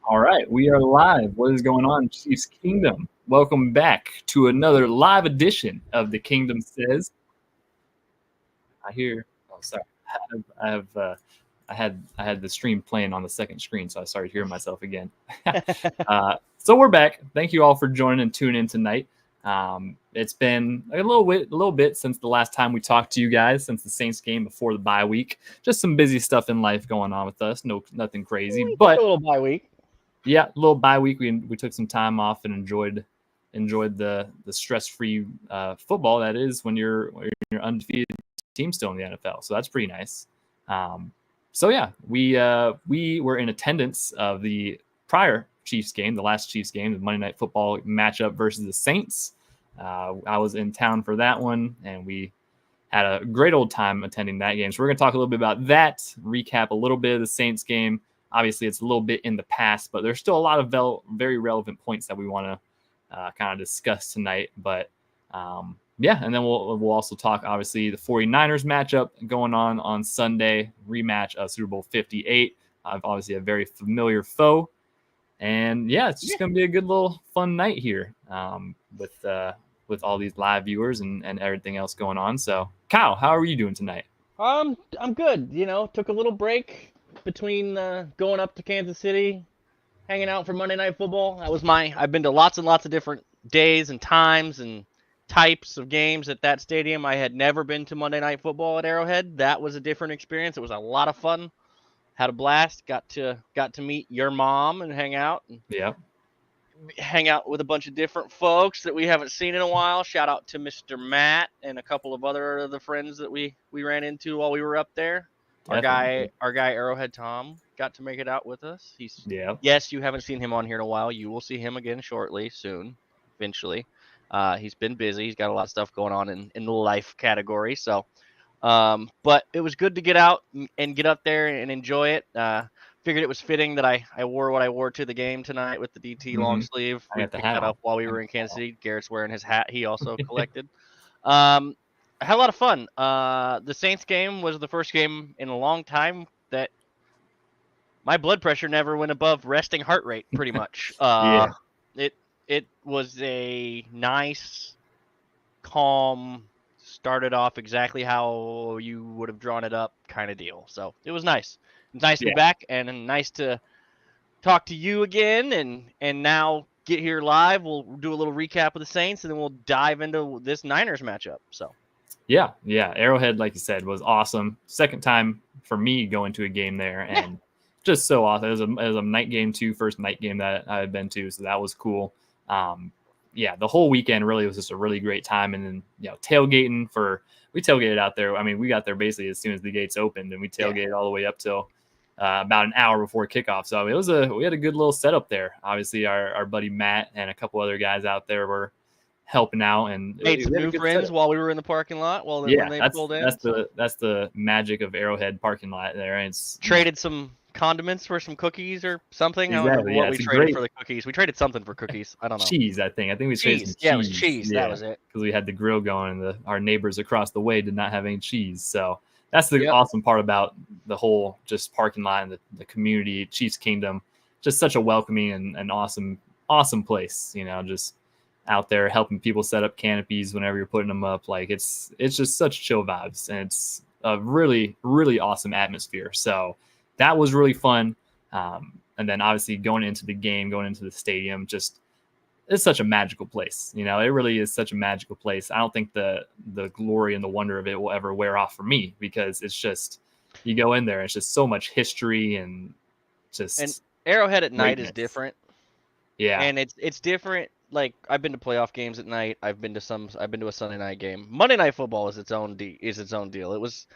All right, we are live. What is going on, Chiefs Kingdom? Welcome back to another live edition of the Kingdom Says. I hear. Oh, sorry. I have. I had the stream playing on the second screen, so I started hearing myself again. So we're back. Thank you all for joining and tuning in tonight. It's been a little bit since the last time we talked to you guys, since the Saints game before the bye week. Just some busy stuff in life going on with us. Nothing crazy, We took but a little bye week. yeah, a little bye week. We took some time off and enjoyed the stress-free football that is when you're undefeated team still in the NFL. So that's pretty nice. So yeah, we were in attendance of the prior Chiefs game, the last Chiefs game, the Monday Night Football matchup versus the Saints. I was in town for that one, and we had a great old time attending that game. So we're going to talk a little bit about that, recap a little bit of the Saints game. Obviously, it's a little bit in the past, but there's still a lot of very relevant points that we want to kind of discuss tonight. But yeah, and then we'll also talk, obviously, the 49ers matchup going on Sunday, rematch of Super Bowl 58. Obviously, a very familiar foe. And yeah, it's just going to be a good little fun night here with all these live viewers and everything else going on. So, Kyle, how are you doing tonight? I'm good. Took a little break between going up to Kansas City, hanging out for Monday Night Football. I've been to lots and lots of different days and times and types of games at that stadium. I had never been to Monday Night Football at Arrowhead. That was a different experience. It was a lot of fun. Had a blast. Got to meet your mom and hang out. Yeah. Hang out with a bunch of different folks that we haven't seen in a while. Shout out to Mr. Matt and a couple of other the friends that we ran into while we were up there. Definitely. Our guy Arrowhead Tom got to make it out with us. Yes, you haven't seen him on here in a while. You will see him again shortly, soon, eventually. He's been busy. He's got a lot of stuff going on in the life category. So, but it was good to get out and get up there and enjoy it. Figured it was fitting that I wore what I wore to the game tonight with the DT long sleeve. We picked that up while we were in Kansas City. Garrett's wearing his hat. He also collected. I had a lot of fun. The Saints game was the first game in a long time that my blood pressure never went above resting heart rate, pretty much. Yeah. It was a nice, calm, started off exactly how you would have drawn it up kind of deal. So it was nice. It's nice to be back and nice to talk to you again and now get here live. We'll do a little recap of the Saints and then we'll dive into this Niners matchup. So yeah, Arrowhead, like you said, was awesome. Second time for me going to a game there, and just so awesome. It was a night game too, first night game that I had been to, so that was cool. Yeah, the whole weekend really was just a really great time, and then tailgating we tailgated out there. I mean, we got there basically as soon as the gates opened, and we tailgated all the way up till about an hour before kickoff. So we had a good little setup there. Obviously, our buddy Matt and a couple other guys out there were helping out and made some new friends while we were in the parking lot. When they pulled in, that's the magic of Arrowhead parking lot there. And it's traded some condiments for some cookies or something. Exactly. I don't know what we traded for the cookies. We traded something for cookies. I don't know. Cheese, I think we traded some cheese. Yeah, it was cheese. That was it. Because we had the grill going, and our neighbors across the way did not have any cheese. So that's the awesome part about the whole just parking lot and the community, Chiefs Kingdom. Just such a welcoming and awesome place. Just out there helping people set up canopies whenever you're putting them up. Like it's just such chill vibes, and it's a really, really awesome atmosphere. So that was really fun. And then obviously going into the stadium, just it's such a magical place. It really is such a magical place. I don't think the glory and the wonder of it will ever wear off for me, because it's just, you go in there, it's just so much history and just. And Arrowhead at night is different. Yeah. And it's different. Like, I've been to playoff games at night. I've been to a Sunday night game. Monday Night Football is its own deal. It was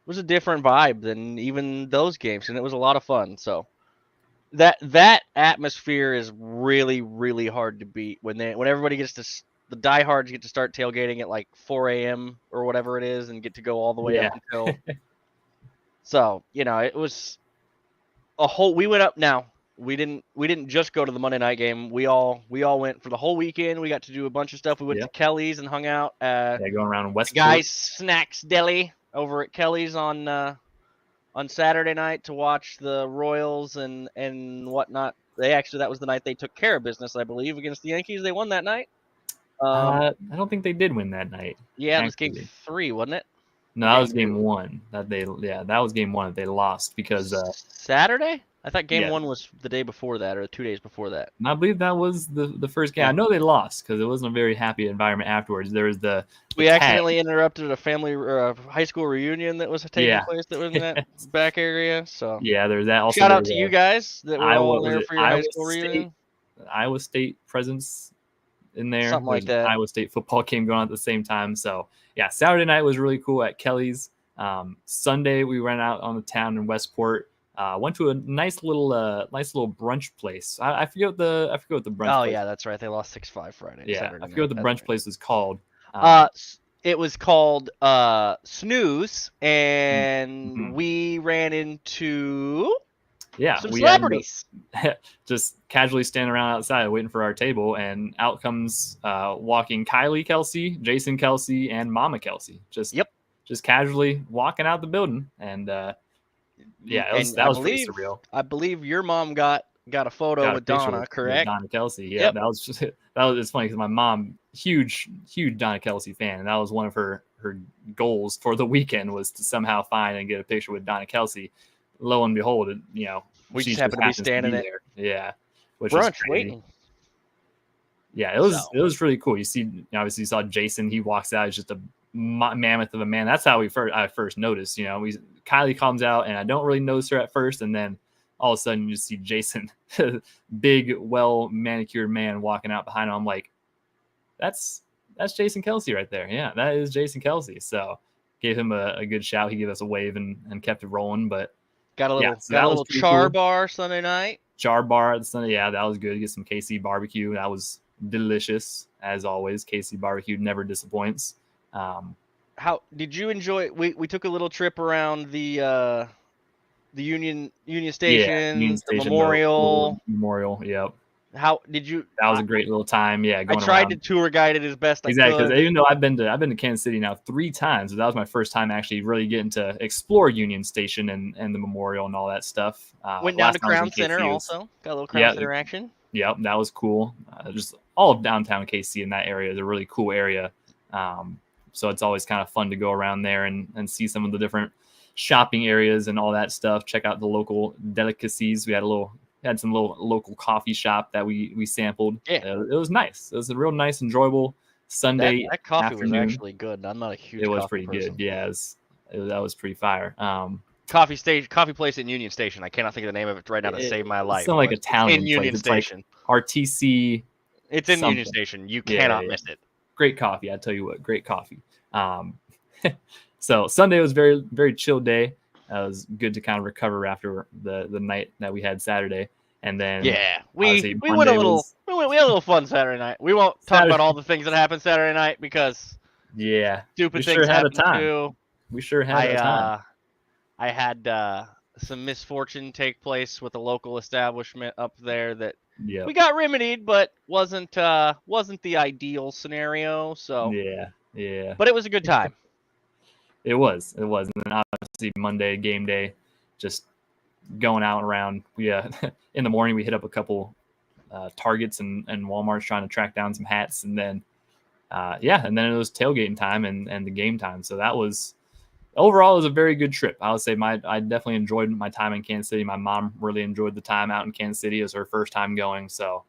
a different vibe than even those games, and it was a lot of fun. So that atmosphere is really, really hard to beat when everybody gets to, the diehards get to start tailgating at like 4 a.m. or whatever it is and get to go all the way up until. So it was a whole. We went up now. We didn't just go to the Monday night game. We all went for the whole weekend. We got to do a bunch of stuff. We went to Kelly's and hung out at going around West Guys Snacks Deli over at Kelly's on Saturday night to watch the Royals and whatnot that was the night they took care of business, I believe, against the Yankees. They won that night. I don't think they did win that night. Yeah, it was game 3, wasn't it? No, that was game 1. That was game 1 that they lost because Saturday. I thought game 1 was the day before that or 2 days before that. And I believe that was the first game. I know they lost because it wasn't a very happy environment afterwards. There was we accidentally interrupted a family high school reunion that was taking place that was in that back area. So yeah, there's that. Also, shout out to you guys that were all there for your high school reunion. Iowa State presence in there. Something like that. Iowa State football game going on at the same time. So yeah, Saturday night was really cool at Kelly's. Sunday we went out on the town in Westport. Went to a nice little brunch place. I forget what the brunch. Oh place yeah, that's right. They lost 6-5 Friday. Yeah, Saturday I forget what the brunch place was called. It was called Snooze, and we ran into some celebrities. Just casually standing around outside waiting for our table, and out comes walking Kylie Kelsey, Jason Kelsey, and Mama Kelsey. Just casually walking out the building, and that was pretty surreal. I believe your mom got a photo with Donna, correct? Donna Kelsey, yeah. That was it's funny because my mom, huge Donna Kelsey fan, and that was one of her goals for the weekend was to somehow find and get a picture with Donna Kelsey. Lo and behold, we just happened to be standing there. Yeah, which brunch waiting. Yeah, it was really cool. You see, obviously, you saw Jason. He walks out. He's just a mammoth of a man. That's how I first noticed. Kylie comes out, and I don't really notice her at first, and then all of a sudden you see Jason, big, well manicured man walking out behind him. I'm like, that's Jason Kelsey right there. Yeah, that is Jason Kelsey. So gave him a good shout. He gave us a wave and kept it rolling. But got a little char bar Sunday night. Char bar Sunday, yeah, that was good. Get some KC barbecue. That was delicious as always. KC barbecue never disappoints. How did you enjoy? We took a little trip around the Union Station, Union Station, Memorial. Yep. How did you? That was a great little time. Yeah, I tried to tour guide it as best I could. Exactly, because even though I've been to Kansas City now 3 times, that was my first time actually really getting to explore Union Station and the Memorial and all that stuff. Went down to Crown Center also. Got a little Crown Center action. Yep, that was cool. Just all of downtown KC in that area is a really cool area. So it's always kind of fun to go around there and see some of the different shopping areas and all that stuff. Check out the local delicacies. We had some little local coffee shop that we sampled. Yeah, it was nice. It was a real nice, enjoyable Sunday. That coffee afternoon. Was actually good. I'm not a huge. It was coffee pretty person. good. Yeah, that was pretty fire. Coffee place in Union Station. I cannot think of the name of it right now to save my life. It's not like Italian in Union Station. Like RTC. It's in Union Station. You cannot miss it. Great coffee. I tell you what, great coffee. So Sunday was very, very chill day. It was good to kind of recover after the night that we had Saturday. And then we went a little we had a little fun Saturday night. We won't talk about all the things that happened Saturday night because stupid things happened too. We sure had a time. I had some misfortune take place with a local establishment up there that we got remedied, but wasn't the ideal scenario. So yeah. But it was a good time. It was, and then obviously Monday game day, just going out and around. In the morning we hit up a couple Targets and Walmarts trying to track down some hats, and then and then it was tailgating time and the game time. So that was overall it was a very good trip. I would say I definitely enjoyed my time in Kansas City. My mom really enjoyed the time out in Kansas City. It was her first time going, so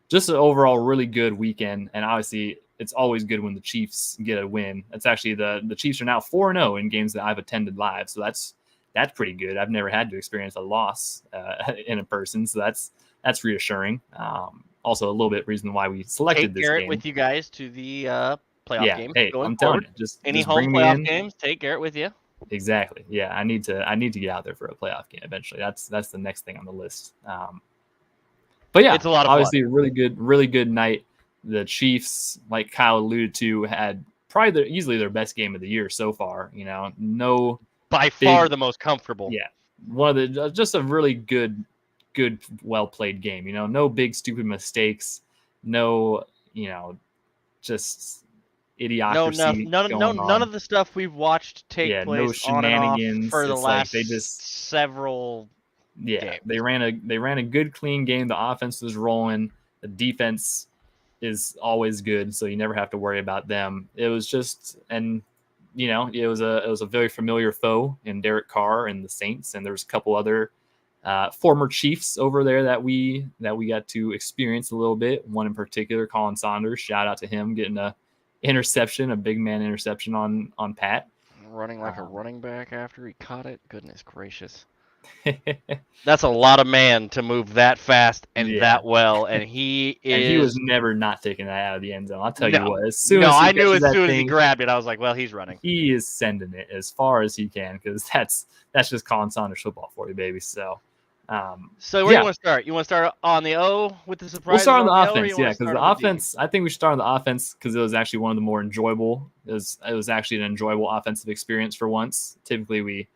just an overall really good weekend. And obviously it's always good when the Chiefs get a win. It's actually the Chiefs are now 4-0 in games that I've attended live. So that's pretty good. I've never had to experience a loss in a person. So that's reassuring. Also a little bit reason why we selected this Garrett game. with you guys to the playoff game. Hey, I'm telling you, just any just home playoff games, take Garrett with you. Exactly. Yeah, I need to get out there for a playoff game eventually. That's the next thing on the list. But yeah, it's a lot of obviously fun. really good night. The Chiefs, like Kyle alluded to, had probably easily their best game of the year so far. By far the most comfortable. Yeah, one of the just a really good, well played game. No big stupid mistakes. No, just idiocracy. None of the stuff we've watched take place no shenanigans. On and off for the last like game. They ran a good, clean game. The offense was rolling. The defense is always good, so you never have to worry about them. It was just, and it was a very familiar foe in Derek Carr and the Saints, and there's a couple other former Chiefs over there that we got to experience a little bit. One in particular, Colin Saunders. Shout out to him getting a big man interception on Pat. Running like a running back after he caught it. Goodness gracious. That's a lot of man to move that fast and that well, and he was never not taking that out of the end zone. I'll tell you what. As soon as he grabbed it, I was like, well, he's running. He is sending it as far as he can because that's just Colin Saunders football for you, baby. So. So where do you want to start? You want to start on the O with the surprise? We'll start on the offense, because the offense. I think we should start on the offense because it was actually one of the more enjoyable. It was actually an enjoyable offensive experience for once. Typically, we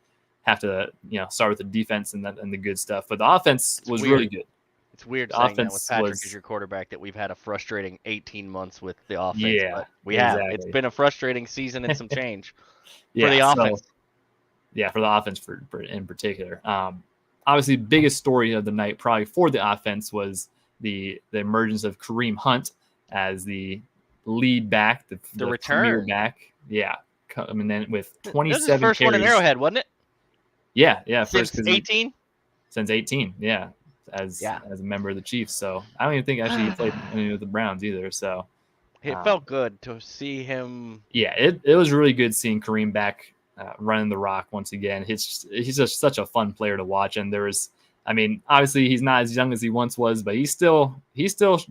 have to start with the defense and the good stuff, but the offense was really good. It's weird saying that with Patrick as your quarterback that we've had a frustrating 18 months with the offense. Yeah, but we have. It's been a frustrating season and some change for the offense. For the offense in particular. Obviously, the biggest story of the night, probably for the offense, was the emergence of Kareem Hunt as the lead back, the return back. Yeah, coming in with 27 This is his first carries. One in Arrowhead, wasn't it? Yeah. Since 18. Since 18, yeah, as a member of the Chiefs. So I don't even think actually he played with the Browns either. So it felt good to see him. Yeah, it was really good seeing Kareem back. Running the rock once again. He's just such a fun player to watch. And obviously he's not as young as he once was, but he still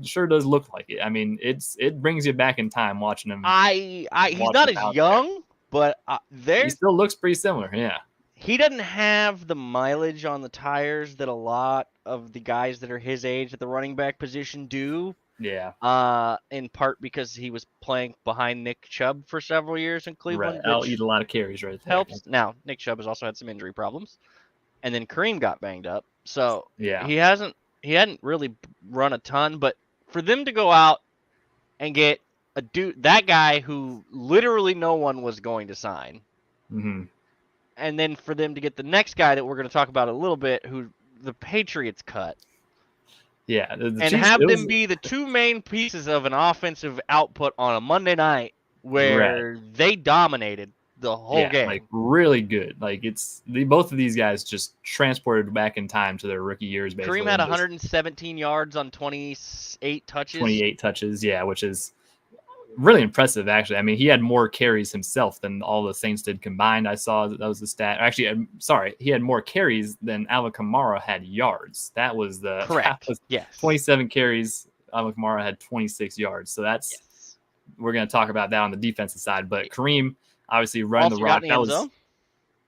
sure does look like it. I mean, it brings you back in time watching him. He's not as young, but he still looks pretty similar. Yeah. He doesn't have the mileage on the tires that a lot of the guys that are his age at the running back position do. Yeah. In part because he was playing behind Nick Chubb for several years in Cleveland. Right. I'll eat a lot of carries right there. Helps. Now, Nick Chubb has also had some injury problems. And then Kareem got banged up. So he hadn't really run a ton, but for them to go out and get that guy who literally no one was going to sign. Mm-hmm. And then for them to get the next guy that we're going to talk about a little bit, who the Patriots cut. Yeah, them be the two main pieces of an offensive output on a Monday night where they dominated the whole game. Like really good. Like both of these guys just transported back in time to their rookie years. Basically, Kareem had 117 yards on 28 touches. 28 touches, yeah, which is really impressive, actually. I mean, he had more carries himself than all the Saints did combined. I saw that was the stat. Actually, I'm sorry, he had more carries than Alvin Kamara had yards. That was correct. 27 carries. Alvin Kamara had 26 yards. So we're going to talk about that on the defensive side. But Kareem obviously running the rock.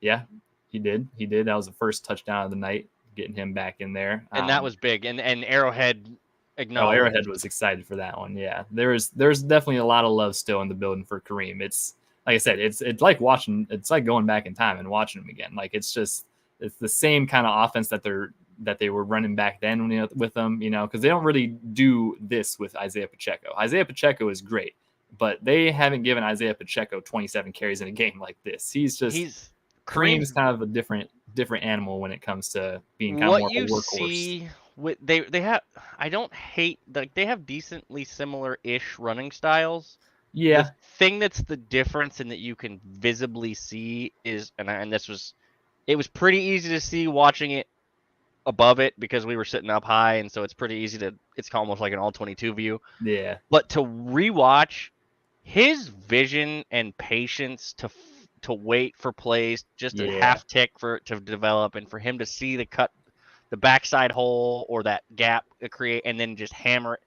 Yeah, he did. That was the first touchdown of the night, getting him back in there. And that was big. And Arrowhead. Arrowhead was excited for that one. Yeah, there's definitely a lot of love still in the building for Kareem. It's like I said, it's like watching. It's like going back in time and watching him again. Like it's the same kind of offense that they were running back then with them. Because they don't really do this with Isaiah Pacheco. Isaiah Pacheco is great, but they haven't given Isaiah Pacheco 27 carries in a game like this. Kareem's kind of a different animal when it comes to being kind of more of a workhorse. They have. I don't hate they have decently similar-ish running styles. Yeah. The thing that's the difference and that you can visibly see is, it was pretty easy to see watching it above it because we were sitting up high, and so it's pretty easy it's almost like an all 22 view. Yeah. But to rewatch, his vision and patience to wait for plays just a half tick for it to develop, and for him to see the backside hole or that gap to create and then just hammer it.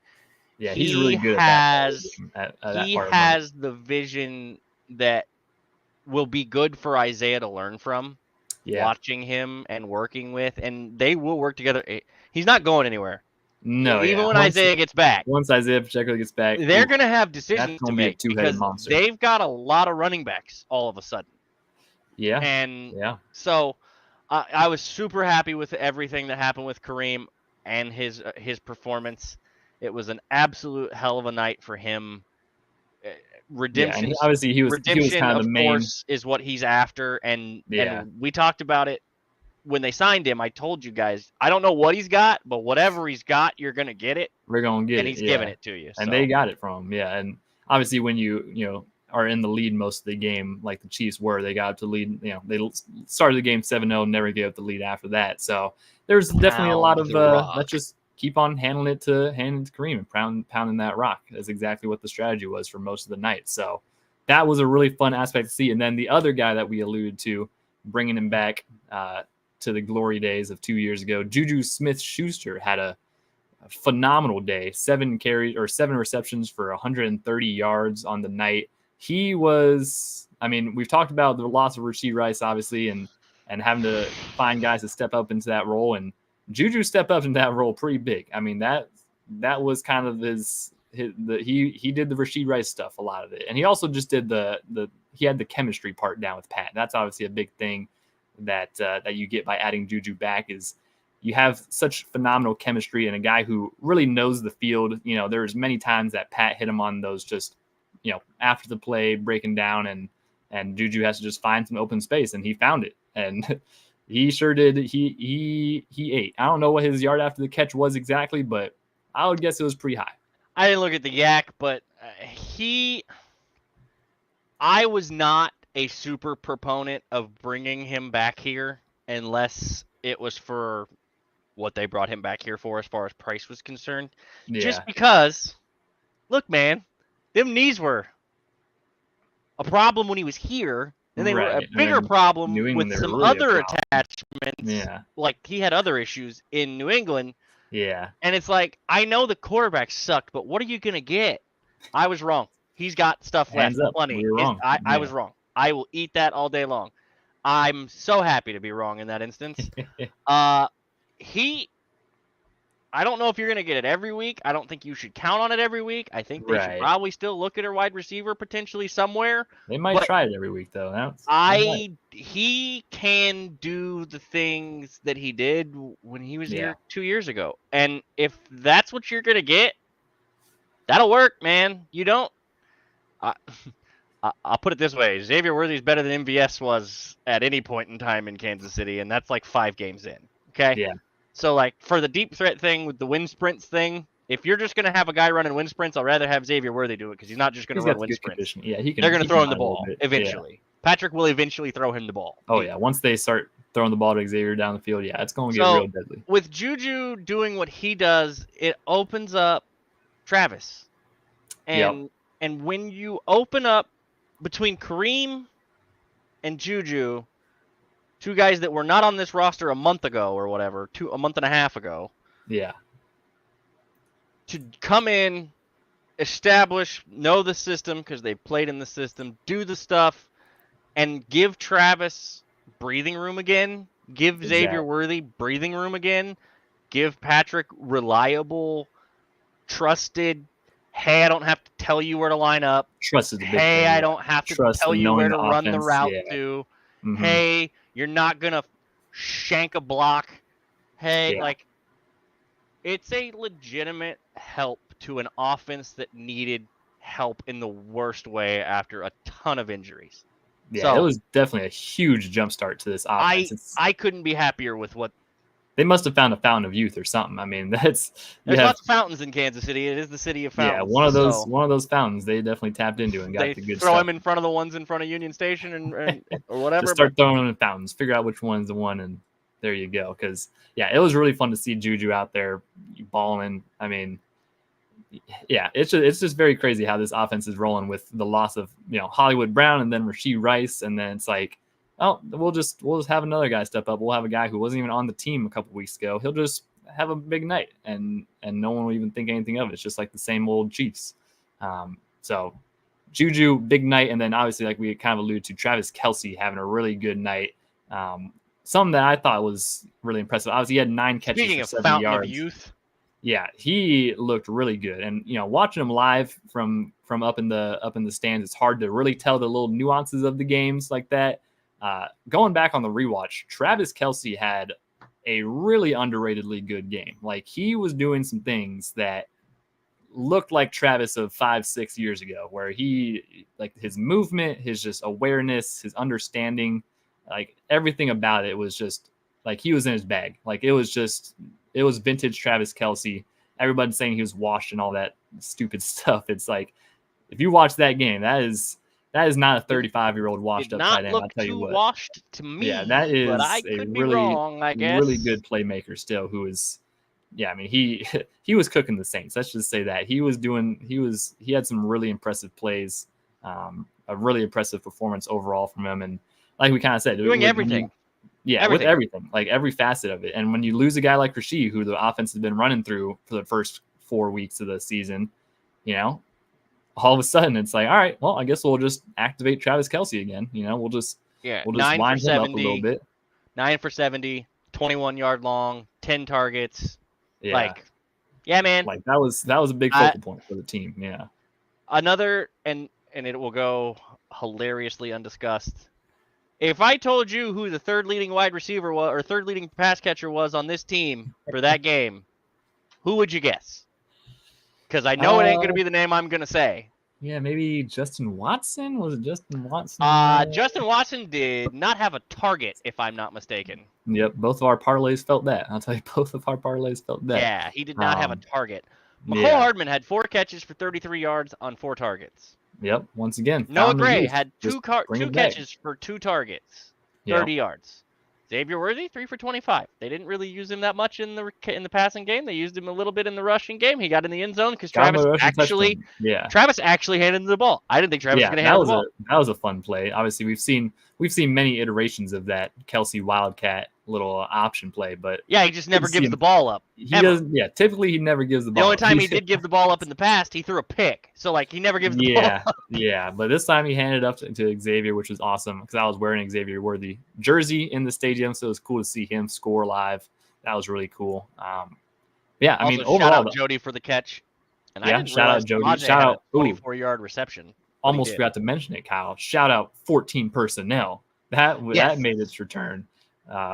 Yeah, he's really good at that. He has the vision that will be good for Isaiah to learn from. Watching him and working with, and they will work together. He's not going anywhere. No, even when Isaiah gets back. Once Isaiah Pacheco gets back, they're going to have decisions to make because they've got a lot of running backs all of a sudden. Yeah. And so I was super happy with everything that happened with Kareem and his performance. It was an absolute hell of a night for him. Redemption. And obviously, he was kind of the main. Course, is what he's after, and we talked about it when they signed him, I told you guys, I don't know what he's got, but whatever he's got, you're gonna get it. We're gonna get it, and he's giving it to you. And they got it from him, yeah. And obviously, when you are in the lead most of the game, like the Chiefs were, they got up to lead. They started the game 7-0, never gave up the lead after that. So there's definitely a lot of let's just keep on handing it to Kareem and pounding that rock. That's exactly what the strategy was for most of the night. So that was a really fun aspect to see. And then the other guy that we alluded to, bringing him back to the glory days of 2 years ago, Juju Smith-Schuster had a phenomenal day. 7 receptions for 130 yards on the night. He was, we've talked about the loss of Rashee Rice, obviously, and having to find guys to step up into that role. And Juju stepped up in that role pretty big. That was kind of he did the Rashee Rice stuff, a lot of it. And he also just did he had the chemistry part down with Pat. That's obviously a big thing that you get by adding Juju back, is you have such phenomenal chemistry and a guy who really knows the field. There's many times that Pat hit him on those just, after the play breaking down, and Juju has to just find some open space, and he found it. And he sure did. He ate. I don't know what his yard after the catch was exactly, but I would guess it was pretty high. I didn't look at the yak, but I was not a super proponent of bringing him back here unless it was for what they brought him back here for as far as price was concerned. Yeah. Just because, look, man, them knees were a problem when he was here. And they were a bigger problem with some really other attachments. Yeah. Like, he had other issues in New England. Yeah. And it's like, I know the quarterback sucked, but what are you going to get? I was wrong. He's got stuff left. Plenty. I was wrong. I will eat that all day long. I'm so happy to be wrong in that instance. I don't know if you're going to get it every week. I don't think you should count on it every week. I think they should probably still look at a wide receiver potentially somewhere. They might try it every week, though. He can do the things that he did when he was here 2 years ago. And if that's what you're going to get, that'll work, man. You don't. I'll put it this way. Xavier Worthy is better than MVS was at any point in time in Kansas City, and that's like 5 games in. Okay? Yeah. So, like, for the deep threat thing with the wind sprints thing, if you're just going to have a guy running wind sprints, I'd rather have Xavier Worthy do it because he's not just going to run wind sprints. Yeah, they're going to throw him the ball eventually. Yeah. Patrick will eventually throw him the ball. Oh, yeah. Once they start throwing the ball to Xavier down the field, it's going to get real deadly. With Juju doing what he does, it opens up Travis. And when you open up between Kareem and Juju, 2 guys that were not on this roster a month ago or whatever, a month and a half ago. Yeah. To come in, establish, know the system because they played in the system, do the stuff, and give Travis breathing room again. Give Xavier Worthy breathing room again. Give Patrick reliable, trusted. Hey, I don't have to tell you where to line up. Trusted. Hey, I don't have to tell you where to run the route to. Mm-hmm. Hey, you're not going to shank a block. Hey, it's a legitimate help to an offense that needed help in the worst way after a ton of injuries. Yeah, it was definitely a huge jumpstart to this offense. I couldn't be happier with what. They must have found a fountain of youth or something. There's lots of fountauntains in Kansas City. It is the city of fountains. Yeah, one of those fountains they definitely tapped into and got the good stuff. They throw them in front of the ones in front of Union Station and or whatever. Just start throwing them in fountains. Figure out which one's the one, and there you go. Because it was really fun to see Juju out there balling. It's just very crazy how this offense is rolling with the loss of Hollywood Brown and then Rashee Rice, and then it's like, oh, we'll just have another guy step up. We'll have a guy who wasn't even on the team a couple weeks ago. He'll just have a big night, and no one will even think anything of it. It's just like the same old Chiefs. So Juju, big night, and then obviously, like we kind of alluded to, Travis Kelce having a really good night. Something that I thought was really impressive. Obviously, he had 9 catches for 70 yards. Of youth. Yeah, he looked really good, and watching him live from up in the stands, it's hard to really tell the little nuances of the games like that. Going back on the rewatch, Travis Kelce had a really underratedly good game. Like, he was doing some things that looked like Travis of 5-6 years ago, where he, like, his movement, his just awareness, his understanding, like everything about it was just like he was in his bag. Like it was vintage Travis Kelce. Everybody's saying he was washed and all that stupid stuff. It's like, if you watch that game, that is not a 35-year-old washed up tight end. I'll tell you what. Washed to me. Yeah, that is but I could be wrong, I guess. Really good playmaker still. Who is, yeah, I mean he was cooking the Saints. Let's just say that he had some really impressive plays, a really impressive performance overall from him, and like we kind of said, doing everything. With everything, like every facet of it. And when you lose a guy like Rashee, who the offense has been running through for the first 4 weeks of the season, all of a sudden it's like, all right, well, I guess we'll just activate Travis Kelce again. We'll just wind him up a little bit. 9 for 70, 21-yard long, 10 targets. Yeah. Man. Like that was a big focal point for the team. Yeah. Another, and it will go hilariously undiscussed. If I told you who the third leading wide receiver was or third leading pass catcher was on this team for that game, who would you guess? Because I know it ain't going to be the name I'm going to say. Yeah, maybe Justin Watson? Was it Justin Watson? Justin Watson did not have a target, if I'm not mistaken. Yep, both of our parlays felt that. I'll tell you, both of our parlays felt that. Yeah, he did not have a target. McCole Hardman had 4 catches for 33 yards on 4 targets. Yep, once again. Noah Gray had 2 catches for 2 targets, 30 yards. Xavier Worthy, 3 for 25. They didn't really use him that much in the passing game. They used him a little bit in the rushing game. He got in the end zone because Travis actually handed him the ball. I didn't think Travis was going to hand the ball. That was a fun play. Obviously, we've seen many iterations of that Kelce Wildcat little option play, but he just never gives the ball up. He doesn't. Yeah, typically he never gives the ball. The only time he did give the ball up in the past, he threw a pick. So he never gives the ball up. Yeah, but this time he handed it up to Xavier, which was awesome because I was wearing an Xavier Worthy jersey in the stadium, so it was cool to see him score live. That was really cool. I mean, overall, shout out Jody for the catch. And shout out Jody. Shout out 24-yard reception. Almost forgot to mention it, Kyle. Shout out 14 personnel. That made its return.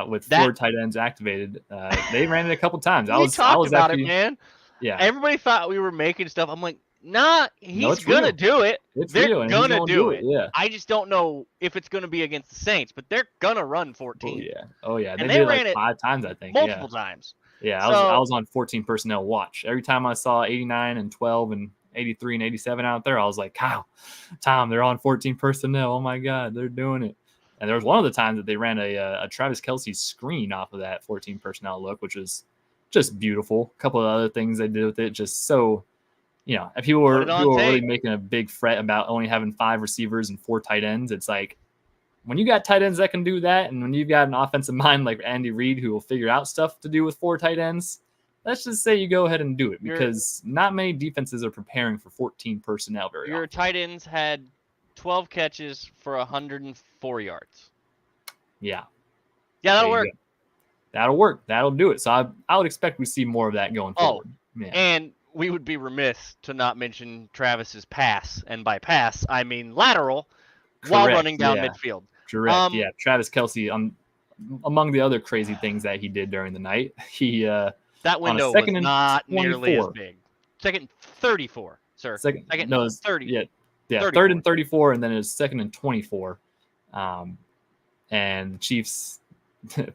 With 4 tight ends activated, they ran it a couple times. I was about it, man. Yeah, everybody thought we were making stuff. I'm like, nah, he's gonna do it. They're gonna do it. Yeah. I just don't know if it's gonna be against the Saints, but they're gonna run 14. Oh yeah. And they did ran it 5 times, I think. Multiple times. Yeah, I was on 14 personnel watch. Every time I saw 89 and 12 and 83 and 87 out there, I was like, Kyle, Tom, they're on 14 personnel. Oh my God, they're doing it. And there was one of the times that they ran a Travis Kelce screen off of that 14 personnel look, which was just beautiful. A couple of other things they did with it, just so, if people were really making a big fret about only having 5 receivers and 4 tight ends, it's like when you got tight ends that can do that, and when you've got an offensive mind like Andy Reid who will figure out stuff to do with 4 tight ends, let's just say you go ahead and do it because not many defenses are preparing for 14 personnel very often. Your tight ends had 12 catches for 104 yards. Yeah, that'll work. That'll work. That'll do it. So I would expect we see more of that going forward. And we would be remiss to not mention Travis's pass, and by pass I mean lateral, while running down midfield. Correct. Travis Kelce, among the other crazy things that he did during the night, he that window was not nearly as big. Second 34, sir. Second 30. Yeah. Yeah, 3rd and 34, and then it was 2nd and 24. And the Chiefs,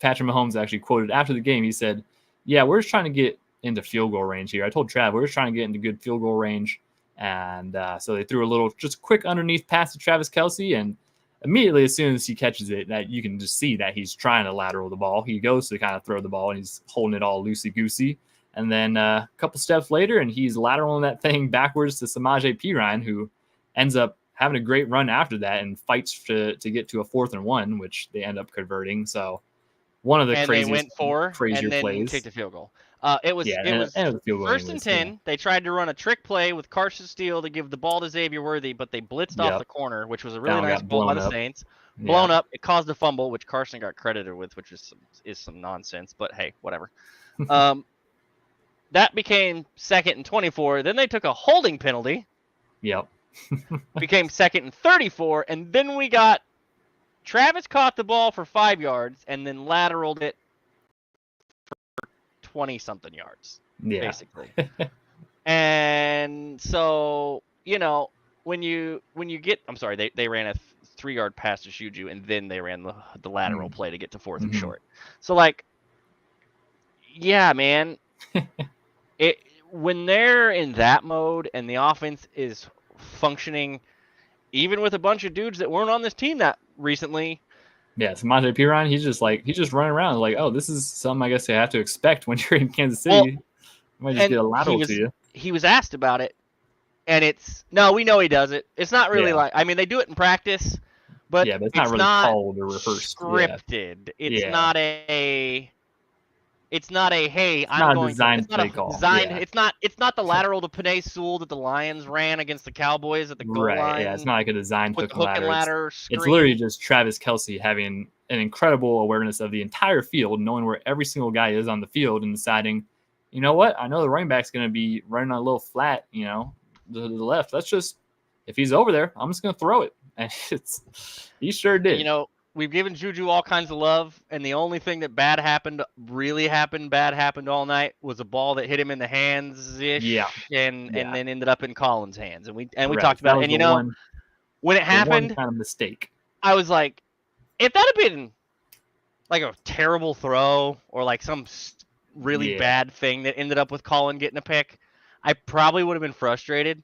Patrick Mahomes actually quoted after the game. He said, "Yeah, we're just trying to get into field goal range here." I told Trav, we're just trying to get into good field goal range. And so they threw a little, just quick underneath pass to Travis Kelce. And immediately, as soon as he catches it, that you can just see that he's trying to lateral the ball. He goes to kind of throw the ball, and he's holding it all loosey-goosey. And then a couple steps later, and he's lateraling that thing backwards to Samaje Perine, who ends up having a great run after that and fights to get to a 4th and 1, which they end up converting. So one of the crazier plays. Kicked a field goal. It was 1st and 10. They tried to run a trick play with Carson Steele to give the ball to Xavier Worthy, but they blitzed off the corner, which was a really nice ball by the Saints. Blown up. It caused a fumble, which Carson got credited with, which is some nonsense. But hey, whatever. That became 2nd and 24. Then they took a holding penalty. Yep. Became 2nd and 34, and then we got Travis caught the ball for 5 yards and then lateraled it for 20-something yards, basically. And so, when you get, I'm sorry, they ran a 3-yard pass to Juju, and then they ran the lateral play to get to 4th and Mm-hmm. short. So, like, yeah, man. When they're in that mode and the offense is functioning, even with a bunch of dudes that weren't on this team that recently. Yeah, Samaje Perine, he's just running around like, oh, this is something I guess you have to expect when you're in Kansas City. Well, you might just get a lateral to you. He was asked about it, and we know he does it. It's not really like, I mean, they do it in practice, but it's not really called or rehearsed. Scripted. Yeah. It's not a hey, I'm going to. It's not a designed. Yeah. It's not the lateral to Penei Sewell that the Lions ran against the Cowboys at the goal line. Yeah, it's not like a designed hook and ladder. It's screen. Literally just Travis Kelce having an incredible awareness of the entire field, knowing where every single guy is on the field, and deciding, you know what, I know the running back's going to be running on a little flat, to the left. Let's just, if he's over there, I'm just going to throw it, and he sure did. We've given Juju all kinds of love, and the only thing that bad happened all night was a ball that hit him in the hands-ish, and then ended up in Collins' hands. And we talked about it. And when it happened, one kind of mistake. I was like, if that had been like a terrible throw or like some really bad thing that ended up with Colin getting a pick, I probably would have been frustrated.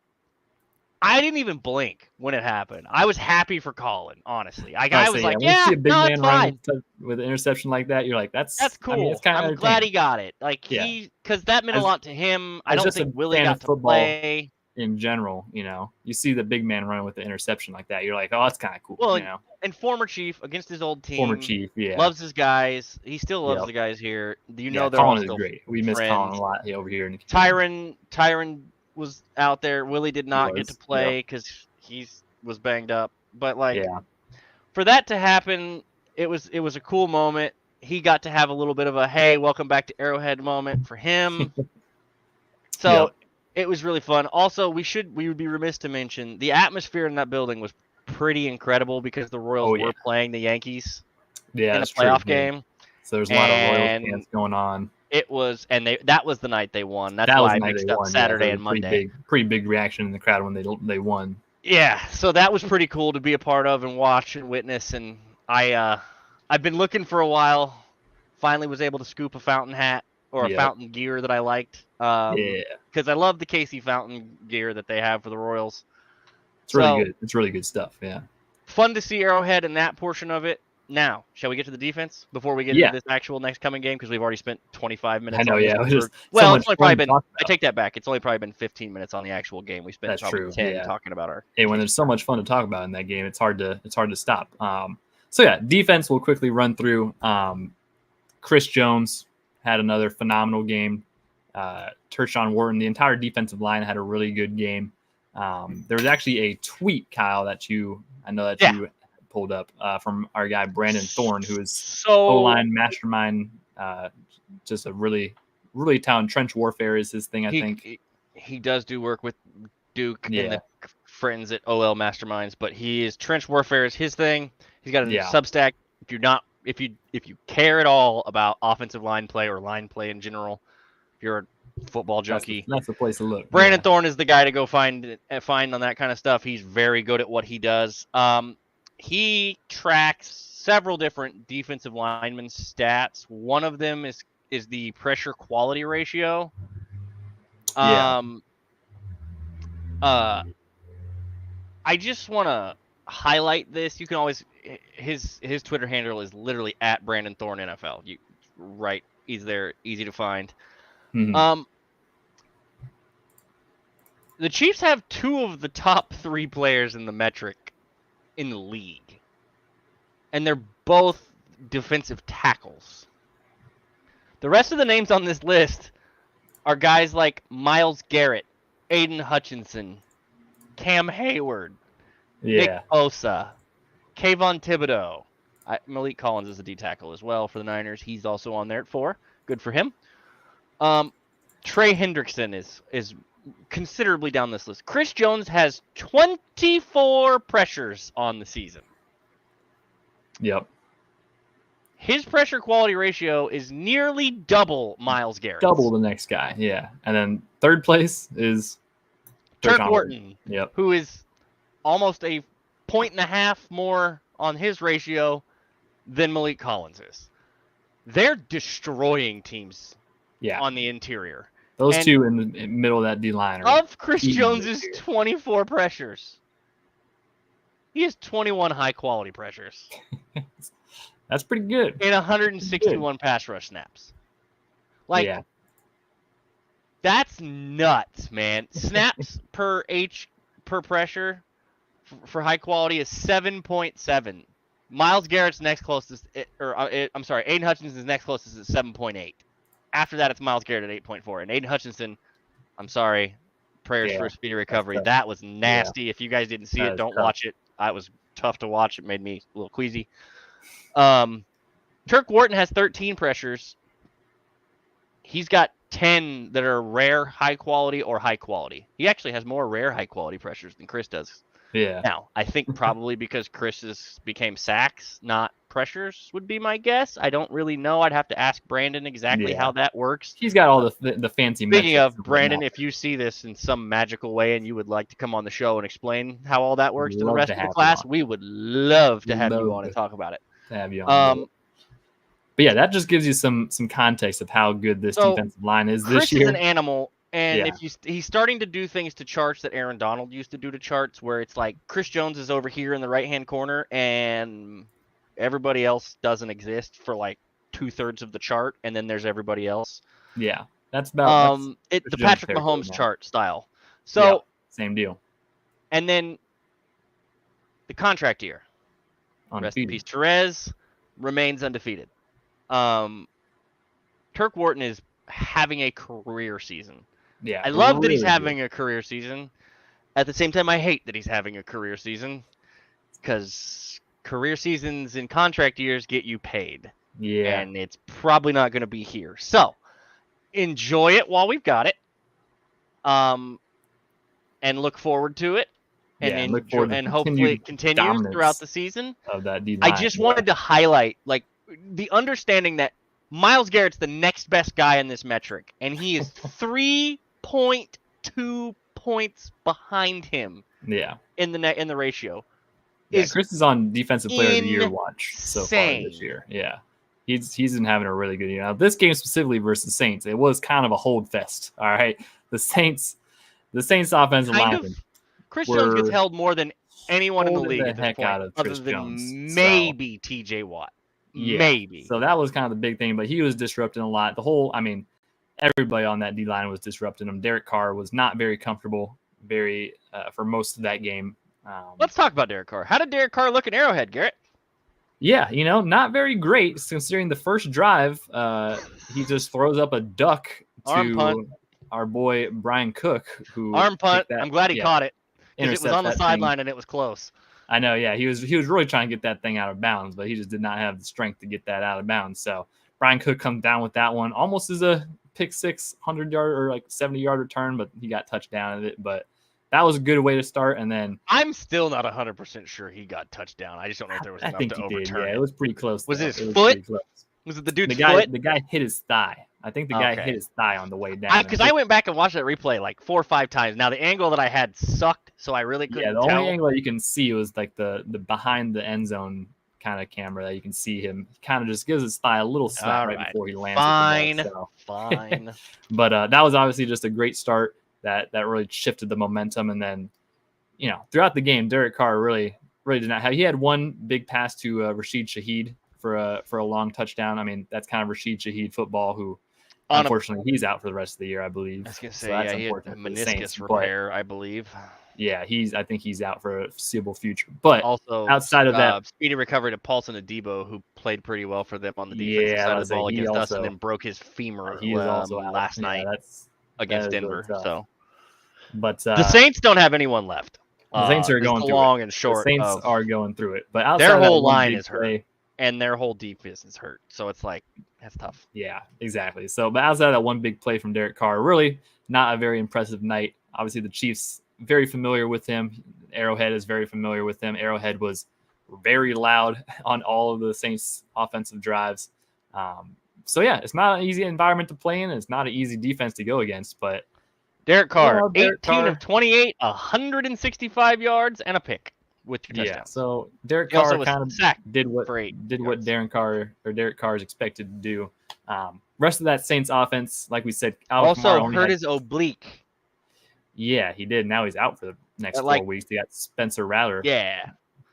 I didn't even blink when it happened. I was happy for Colin, honestly. I was like, when you see a big man run with an interception like that, you're like, that's cool. I mean, I'm glad he got it. Like because that meant a lot to him. I don't think Willie got to play. In general, you see the big man run with the interception like that, you're like, oh, that's kind of cool. Well, and former Chief against his old team. Former Chief, loves his guys. He still loves the guys here. They're Colin all is great. We miss Colin a lot over here. Tyron was out there. Willie did not get to play because he was banged up. But for that to happen, it was a cool moment. He got to have a little bit of a hey, welcome back to Arrowhead moment for him. So it was really fun. Also, we would be remiss to mention the atmosphere in that building was pretty incredible because the Royals were playing the Yankees in a playoff game. So there's a lot of Royals fans going on. It was, and that was the night they won. That's why I mixed up Saturday and Monday. Pretty big reaction in the crowd when they won. Yeah, so that was pretty cool to be a part of and watch and witness. And I've been looking for a while. Finally, was able to scoop a fountain hat or a fountain gear that I liked. Because I love the Casey Fountain gear that they have for the Royals. It's really good. It's really good stuff. Yeah. Fun to see Arrowhead in that portion of it. Now, shall we get to the defense before we get into this actual next coming game? Because we've already spent 25 minutes. I know, it's only probably been. I take that back. It's only probably been 15 minutes on the actual game. We spent probably 10 talking about our. Hey, when there's so much fun to talk about in that game, it's hard to stop. Defense we'll quickly run through. Chris Jones had another phenomenal game. Tershawn Wharton, the entire defensive line had a really good game. There was actually a tweet, Kyle, that you pulled up from our guy Brandon Thorne, who is O-line mastermind, just a really, really talented. Trench warfare is his thing, I think. He does do work with Duke and the friends at OL Masterminds, but trench warfare is his thing. He's got a Substack. If you care at all about offensive line play or line play in general, if you're a football junkie, that's the place to look. Brandon Thorne is the guy to go find on that kind of stuff. He's very good at what he does. He tracks several different defensive lineman stats. One of them is the pressure quality ratio. I just want to highlight this. You can always his Twitter handle is literally at Brandon Thorne NFL. He's there, easy to find. Mm-hmm. The Chiefs have 2 of the top 3 players in the metric in the league, and they're both defensive tackles. The rest of the names on this list are guys like Myles Garrett, Aiden Hutchinson, Cam Hayward, Nick Bosa, Kayvon Thibodeau. Malik Collins is a D tackle as well for the Niners. He's also on there at 4. Good for him. Trey Hendrickson is considerably down this list. Chris Jones has 24 pressures on the season. Yep. His pressure quality ratio is nearly double Myles Garrett's. Double the next guy, yeah. And then third place is Turk Wharton, yep. who is almost a 1.5 more on his ratio than Malik Collins is. They're destroying teams on the interior. Those two in the middle of that D-line. Of Chris Jones's 24 pressures, he has 21 high-quality pressures. That's pretty good. And 161 pass rush snaps. That's nuts, man. Snaps per pressure for high quality is 7.7. Myles Garrett's next closest, Aiden Hutchinson's next closest is 7.8. After that, it's Myles Garrett at 8.4. And Aiden Hutchinson, I'm sorry, prayers for a speedy recovery. That was nasty. If you guys didn't see it, don't watch it. It was tough to watch. It made me a little queasy. Turk Wharton has 13 pressures. He's got 10 that are rare, high quality, or high quality. He actually has more rare, high quality pressures than Chris does. Yeah. Now, I think probably because Chris's became sacks, not pressures, would be my guess. I don't really know. I'd have to ask Brandon exactly how that works. He's got all the fancy. Speaking of Brandon, if you see this in some magical way and you would like to come on the show and explain how all that works to the rest of the class, we would love to have you on and talk about it. To have you on. But yeah, that just gives you some context of how good this defensive line is this year. Chris is an animal. And if he's starting to do things to charts that Aaron Donald used to do to charts, where it's like Chris Jones is over here in the right-hand corner and everybody else doesn't exist for like 2/3 of the chart, and then there's everybody else. Yeah, that's about the Patrick Mahomes chart style. So same deal. And then the contract year. Rest in peace. Therese remains undefeated. Turk Wharton is having a career season. Yeah, I love that he's having a career season. At the same time, I hate that he's having a career season because career seasons in contract years get you paid. Yeah. And it's probably not going to be here. So enjoy it while we've got it. And look forward to it. And, and hopefully it continues throughout the season. Of that D-line. I just wanted to highlight the understanding that Myles Garrett's the next best guy in this metric, and he is 3.2 points behind him. Yeah. In the ratio. Yeah, Chris is on Defensive Player of the Year watch so far this year. Yeah. He's been having a really good year. Now, this game specifically versus the Saints, it was kind of a hold fest. All right. The Saints offensive linemen. Chris Jones gets held more than anyone in the league at this point, other than maybe TJ Watt. Yeah. Maybe. So that was kind of the big thing, but he was disrupting a lot. Everybody on that D-line was disrupting him. Derek Carr was not very comfortable for most of that game. Let's talk about Derek Carr. How did Derek Carr look in Arrowhead, Garrett? Yeah, not very great considering the first drive. He just throws up a duck to our boy Brian Cook. Arm punt. I'm glad he caught it. It was on the sideline and it was close. I know, yeah. He was really trying to get that thing out of bounds, but he just did not have the strength to get that out of bounds. So Brian Cook comes down with that one, almost as a pick six, 100-yard or 70-yard return, but he got touchdown at it. But that was a good way to start. And then I'm still not 100% sure he got touchdown. I just don't know if there was enough to overturn it. It was pretty close. Was it his foot? Was it the dude's foot? The guy hit his thigh. I think the guy hit his thigh on the way down. Because I went back and watched that replay like 4 or 5 times. Now, the angle that I had sucked, so I really couldn't tell. Yeah, the only angle you can see was like the behind the end zone kind of camera that you can see him. He kind of just gives his thigh a little slap right before he lands. Fine. But that was obviously just a great start that really shifted the momentum. And then, throughout the game, Derek Carr really did not have. He had one big pass to Rashid Shaheed for a long touchdown. That's kind of Rashid Shaheed football, who unfortunately he's out for the rest of the year, I believe. I was gonna say, he had a meniscus repair, I believe. Yeah, I think he's out for a foreseeable future. But also outside of that, speedy recovery to Paulson Adebo, who played pretty well for them on the defensive side of the ball against us, and then broke his femur last night against Denver. But the Saints don't have anyone left. The Saints are going through long and short. The Saints are going through it, but outside their of whole line is hurt. And their whole defense is hurt. So it's like, that's tough. Yeah, exactly. So, but outside of that one big play from Derek Carr, really not a very impressive night. Obviously, the Chiefs, very familiar with him. Arrowhead is very familiar with him. Arrowhead was very loud on all of the Saints' offensive drives. So, yeah, it's not an easy environment to play in. It's not an easy defense to go against. But Derek Carr, 18 of 28, 165 yards, and a pick. with 2 touchdowns. Yeah, so Derek He also Carr was kind of sacked did what for 8 what yards. Derek Carr is expected to do. Rest of that Saints offense, like we said, Alvin Kamara Also only hurt had, his oblique. yeah, he did. Now he's out for the next 4 Like- weeks. They got Spencer Rattler Yeah,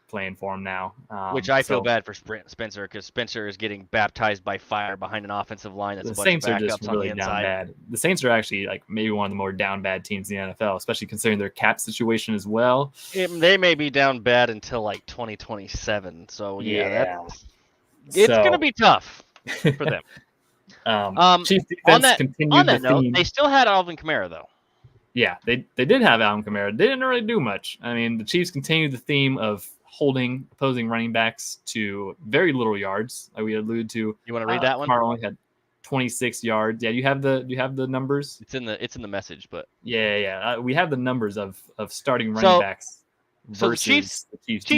playing for him now. which I feel so bad for Spencer because Spencer is getting baptized by fire behind an offensive line that's the a bunch Saints of are just backups on really the down inside. bad. The Saints are actually like maybe one of the more down bad teams in the NFL, especially considering their cap situation as well. They may be down bad until like 2027. So Yeah. it's going to be tough for them. Chiefs defense on continued that the note, theme. they still had Alvin Kamara though. Yeah, they did have Alvin Kamara. They didn't really do much. I mean, the Chiefs continued the theme of holding opposing running backs to very little yards, like we alluded to. You want to read that one? Kamara only had 26 yards. Yeah, you have the numbers. It's in the message, but yeah. We have the numbers of starting running backs. So the Chiefs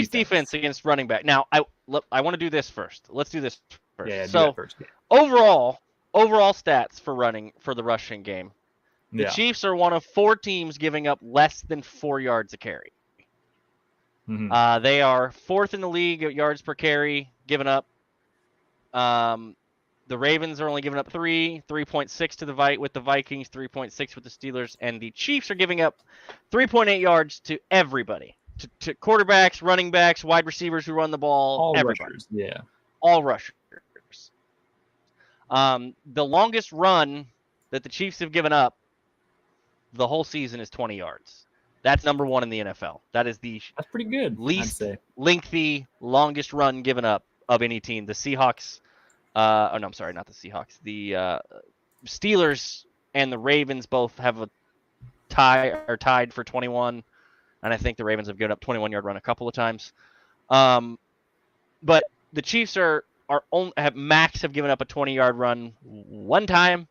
defense against running back. Now I want to do this first. Let's do this first. Yeah, so do that first. Yeah. overall stats for the rushing game. The Chiefs are one of 4 teams giving up less than 4 yards a carry. Mm-hmm. They are 4th in the league at yards per carry given up. The Ravens are only giving up 3.6 to the Vikings, 3.6 with the Steelers, and the Chiefs are giving up 3.8 yards to everybody, to quarterbacks, running backs, wide receivers who run the ball, all everybody. rushers. Yeah, all rushers. The longest run that the Chiefs have given up the whole season is 20 yards. That's number 1 in the NFL. That's pretty good. Least lengthy, longest run given up of any team. The Seahawks, I'm sorry, not the Seahawks. The Steelers and the Ravens both have tied for 21, and I think the Ravens have given up 21-yard run a couple of times. But the Chiefs have given up a 20-yard run one time,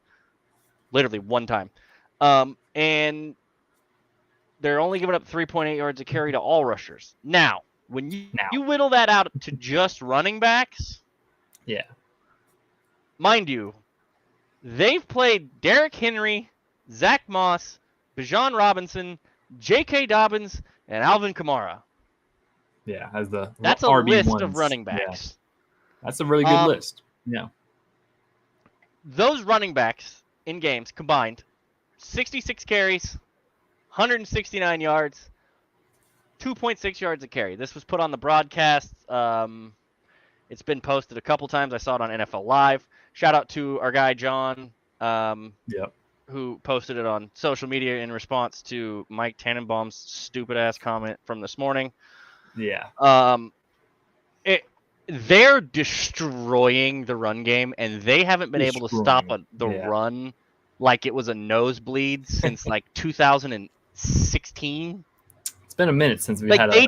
literally one time. And they're only giving up 3.8 yards a carry to all rushers. Now, when you whittle that out to just running backs, yeah, mind you, they've played Derrick Henry, Zach Moss, Bijan Robinson, J.K. Dobbins, and Alvin Kamara. Yeah, that's a RB1s. List of running backs. Yeah. That's a really good list. Yeah. Those running backs in games combined, 66 carries, 169 yards, 2.6 yards a carry. This was put on the broadcast. It's been posted a couple times. I saw it on NFL Live. Shout out to our guy John, who posted it on social media in response to Mike Tannenbaum's stupid ass comment from this morning. Yeah. They're destroying the run game, and they haven't been able to stop the run like it was a nosebleed since like 2016. It's been a minute since we had every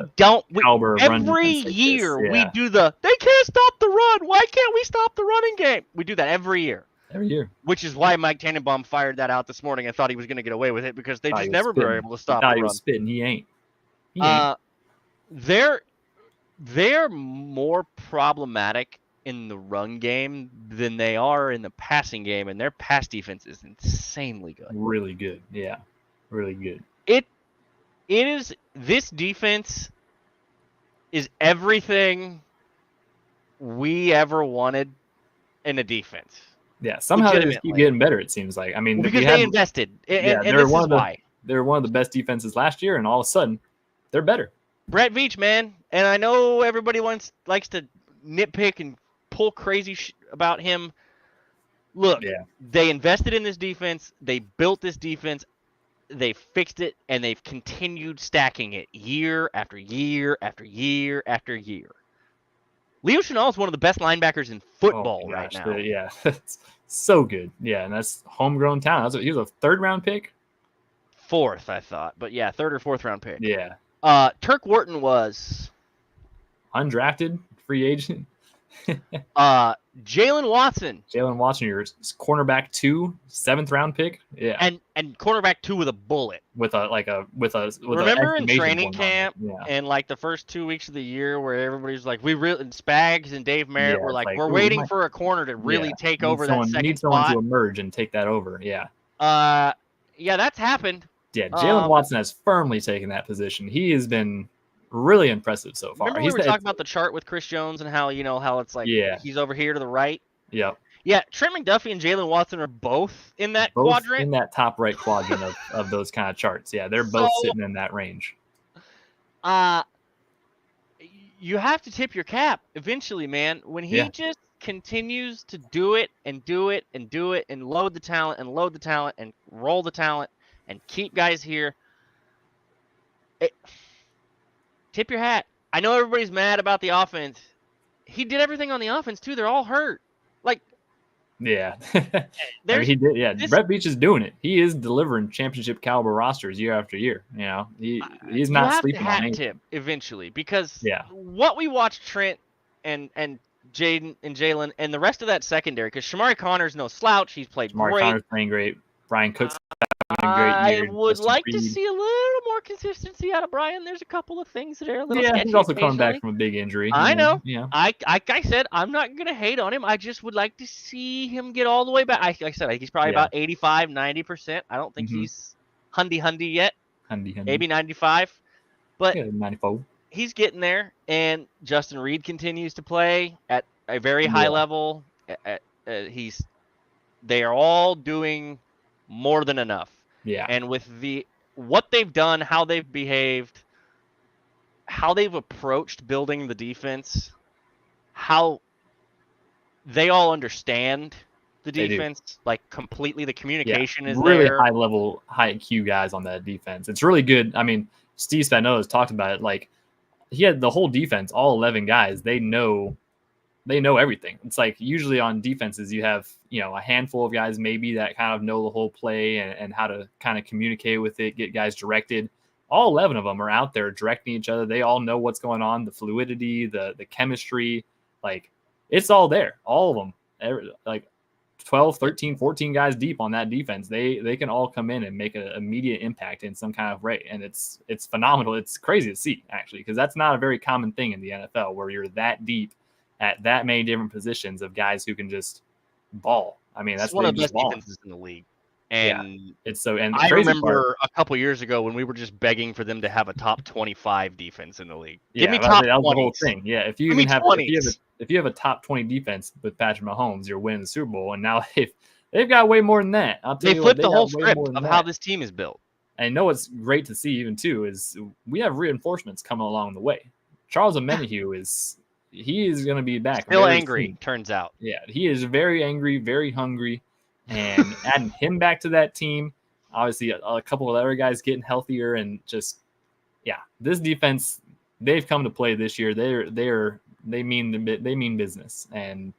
year we do they can't stop the run. Why can't we stop the running game? We do that every year. Every year. Which is why Mike Tannenbaum fired that out this morning and thought he was going to get away with it because they just never were able to stop the run. He was spitting. He ain't. They're more problematic in the run game than they are in the passing game, and their pass defense is insanely good. Really good. Yeah. Really good. It is. This defense is everything we ever wanted in a defense. Yeah, somehow they just keep getting better, it seems like. I mean, because they invested. And this is why. They were one of the best defenses last year, and all of a sudden, they're better. Brett Veach, man. And I know everybody likes to nitpick and pull crazy about him. Look, they invested in this defense. They built this defense. They fixed it, and they've continued stacking it year after year after year after year. Leo Chenal is one of the best linebackers in football right now. Yeah, that's so good. Yeah, and that's homegrown talent. He was a 3rd-round pick? 4th, I thought. But yeah, 3rd or 4th-round pick. Yeah. Turk Wharton was undrafted, free agent. Jalen Watson, your cornerback 2, 7th-round pick. Yeah, and cornerback 2 with a bullet. Remember in training camp and like the first 2 weeks of the year where everybody's like, Spags and Dave Merritt were like, we're waiting for a corner to really take over that second spot. Someone to emerge and take that over. Yeah. Yeah, that's happened. Yeah, Jalen Watson has firmly taken that position. He has been really impressive so far. Remember we were talking about the chart with Chris Jones and how how it's like he's over here to the right. Yeah. Yeah, Trent McDuffie and Jalen Watson are both in that quadrant. In that top right quadrant of those kind of charts. Yeah, they're both sitting in that range. You have to tip your cap eventually, man. When he just continues to do it and do it and do it and load the talent and roll the talent and keep guys here. Tip your hat. I know everybody's mad about the offense. He did everything on the offense too. They're all hurt. Yeah. I mean, he did. Yeah. Brett Veach is doing it. He is delivering championship caliber rosters year after year. He's not sleeping on anything. Tip eventually, because what we watched Trent and Jaden and Jalen and the rest of that secondary, because Shamari Connor's no slouch. He's played great. Shamari Connor's playing great. Brian Cook's having a great year. I would like to see a little more consistency out of Brian. There's a couple of things that are a little sketchy. He's also coming back from a big injury. I know. Yeah. Like I said, I'm not going to hate on him. I just would like to see him get all the way back. Like I said, he's probably about 85, 90%. I don't think he's hundy yet. Maybe 95. But 94. He's getting there. And Justin Reed continues to play at a very high level. They are all doing more than enough. Yeah. And with what they've done, how they've behaved, how they've approached building the defense, how they all understand the defense, like completely. The communication is really there. High level, high IQ guys on that defense. It's really good. I mean, Steve Spagnuolo has talked about it. Like, he had the whole defense, all 11 guys. They know everything. It's like usually on defenses you have, a handful of guys maybe that kind of know the whole play and how to kind of communicate with it, get guys directed. All 11 of them are out there directing each other. They all know what's going on, the fluidity, the chemistry, like it's all there. All of them, like 12, 13, 14 guys deep on that defense. They can all come in and make an immediate impact in some kind of way. And it's phenomenal. It's crazy to see, actually, because that's not a very common thing in the NFL where you're that deep at that many different positions of guys who can just ball. I mean, that's one of the best defenses in the league. And it's so. And I remember a couple years ago when we were just begging for them to have a top 25 defense in the league. Give me top 20. That was the whole thing. Yeah, if you have a top 20 defense with Patrick Mahomes, you're winning the Super Bowl. And now they've got way more than that. They flipped the whole script of how this team is built. And I know what's great to see even too is we have reinforcements coming along the way. Charles Omenihu is going to be back. Still angry, soon. Turns out. Yeah, he is very angry, very hungry. And adding him back to that team, obviously a couple of other guys getting healthier, and just this defense, they've come to play this year. They mean business, and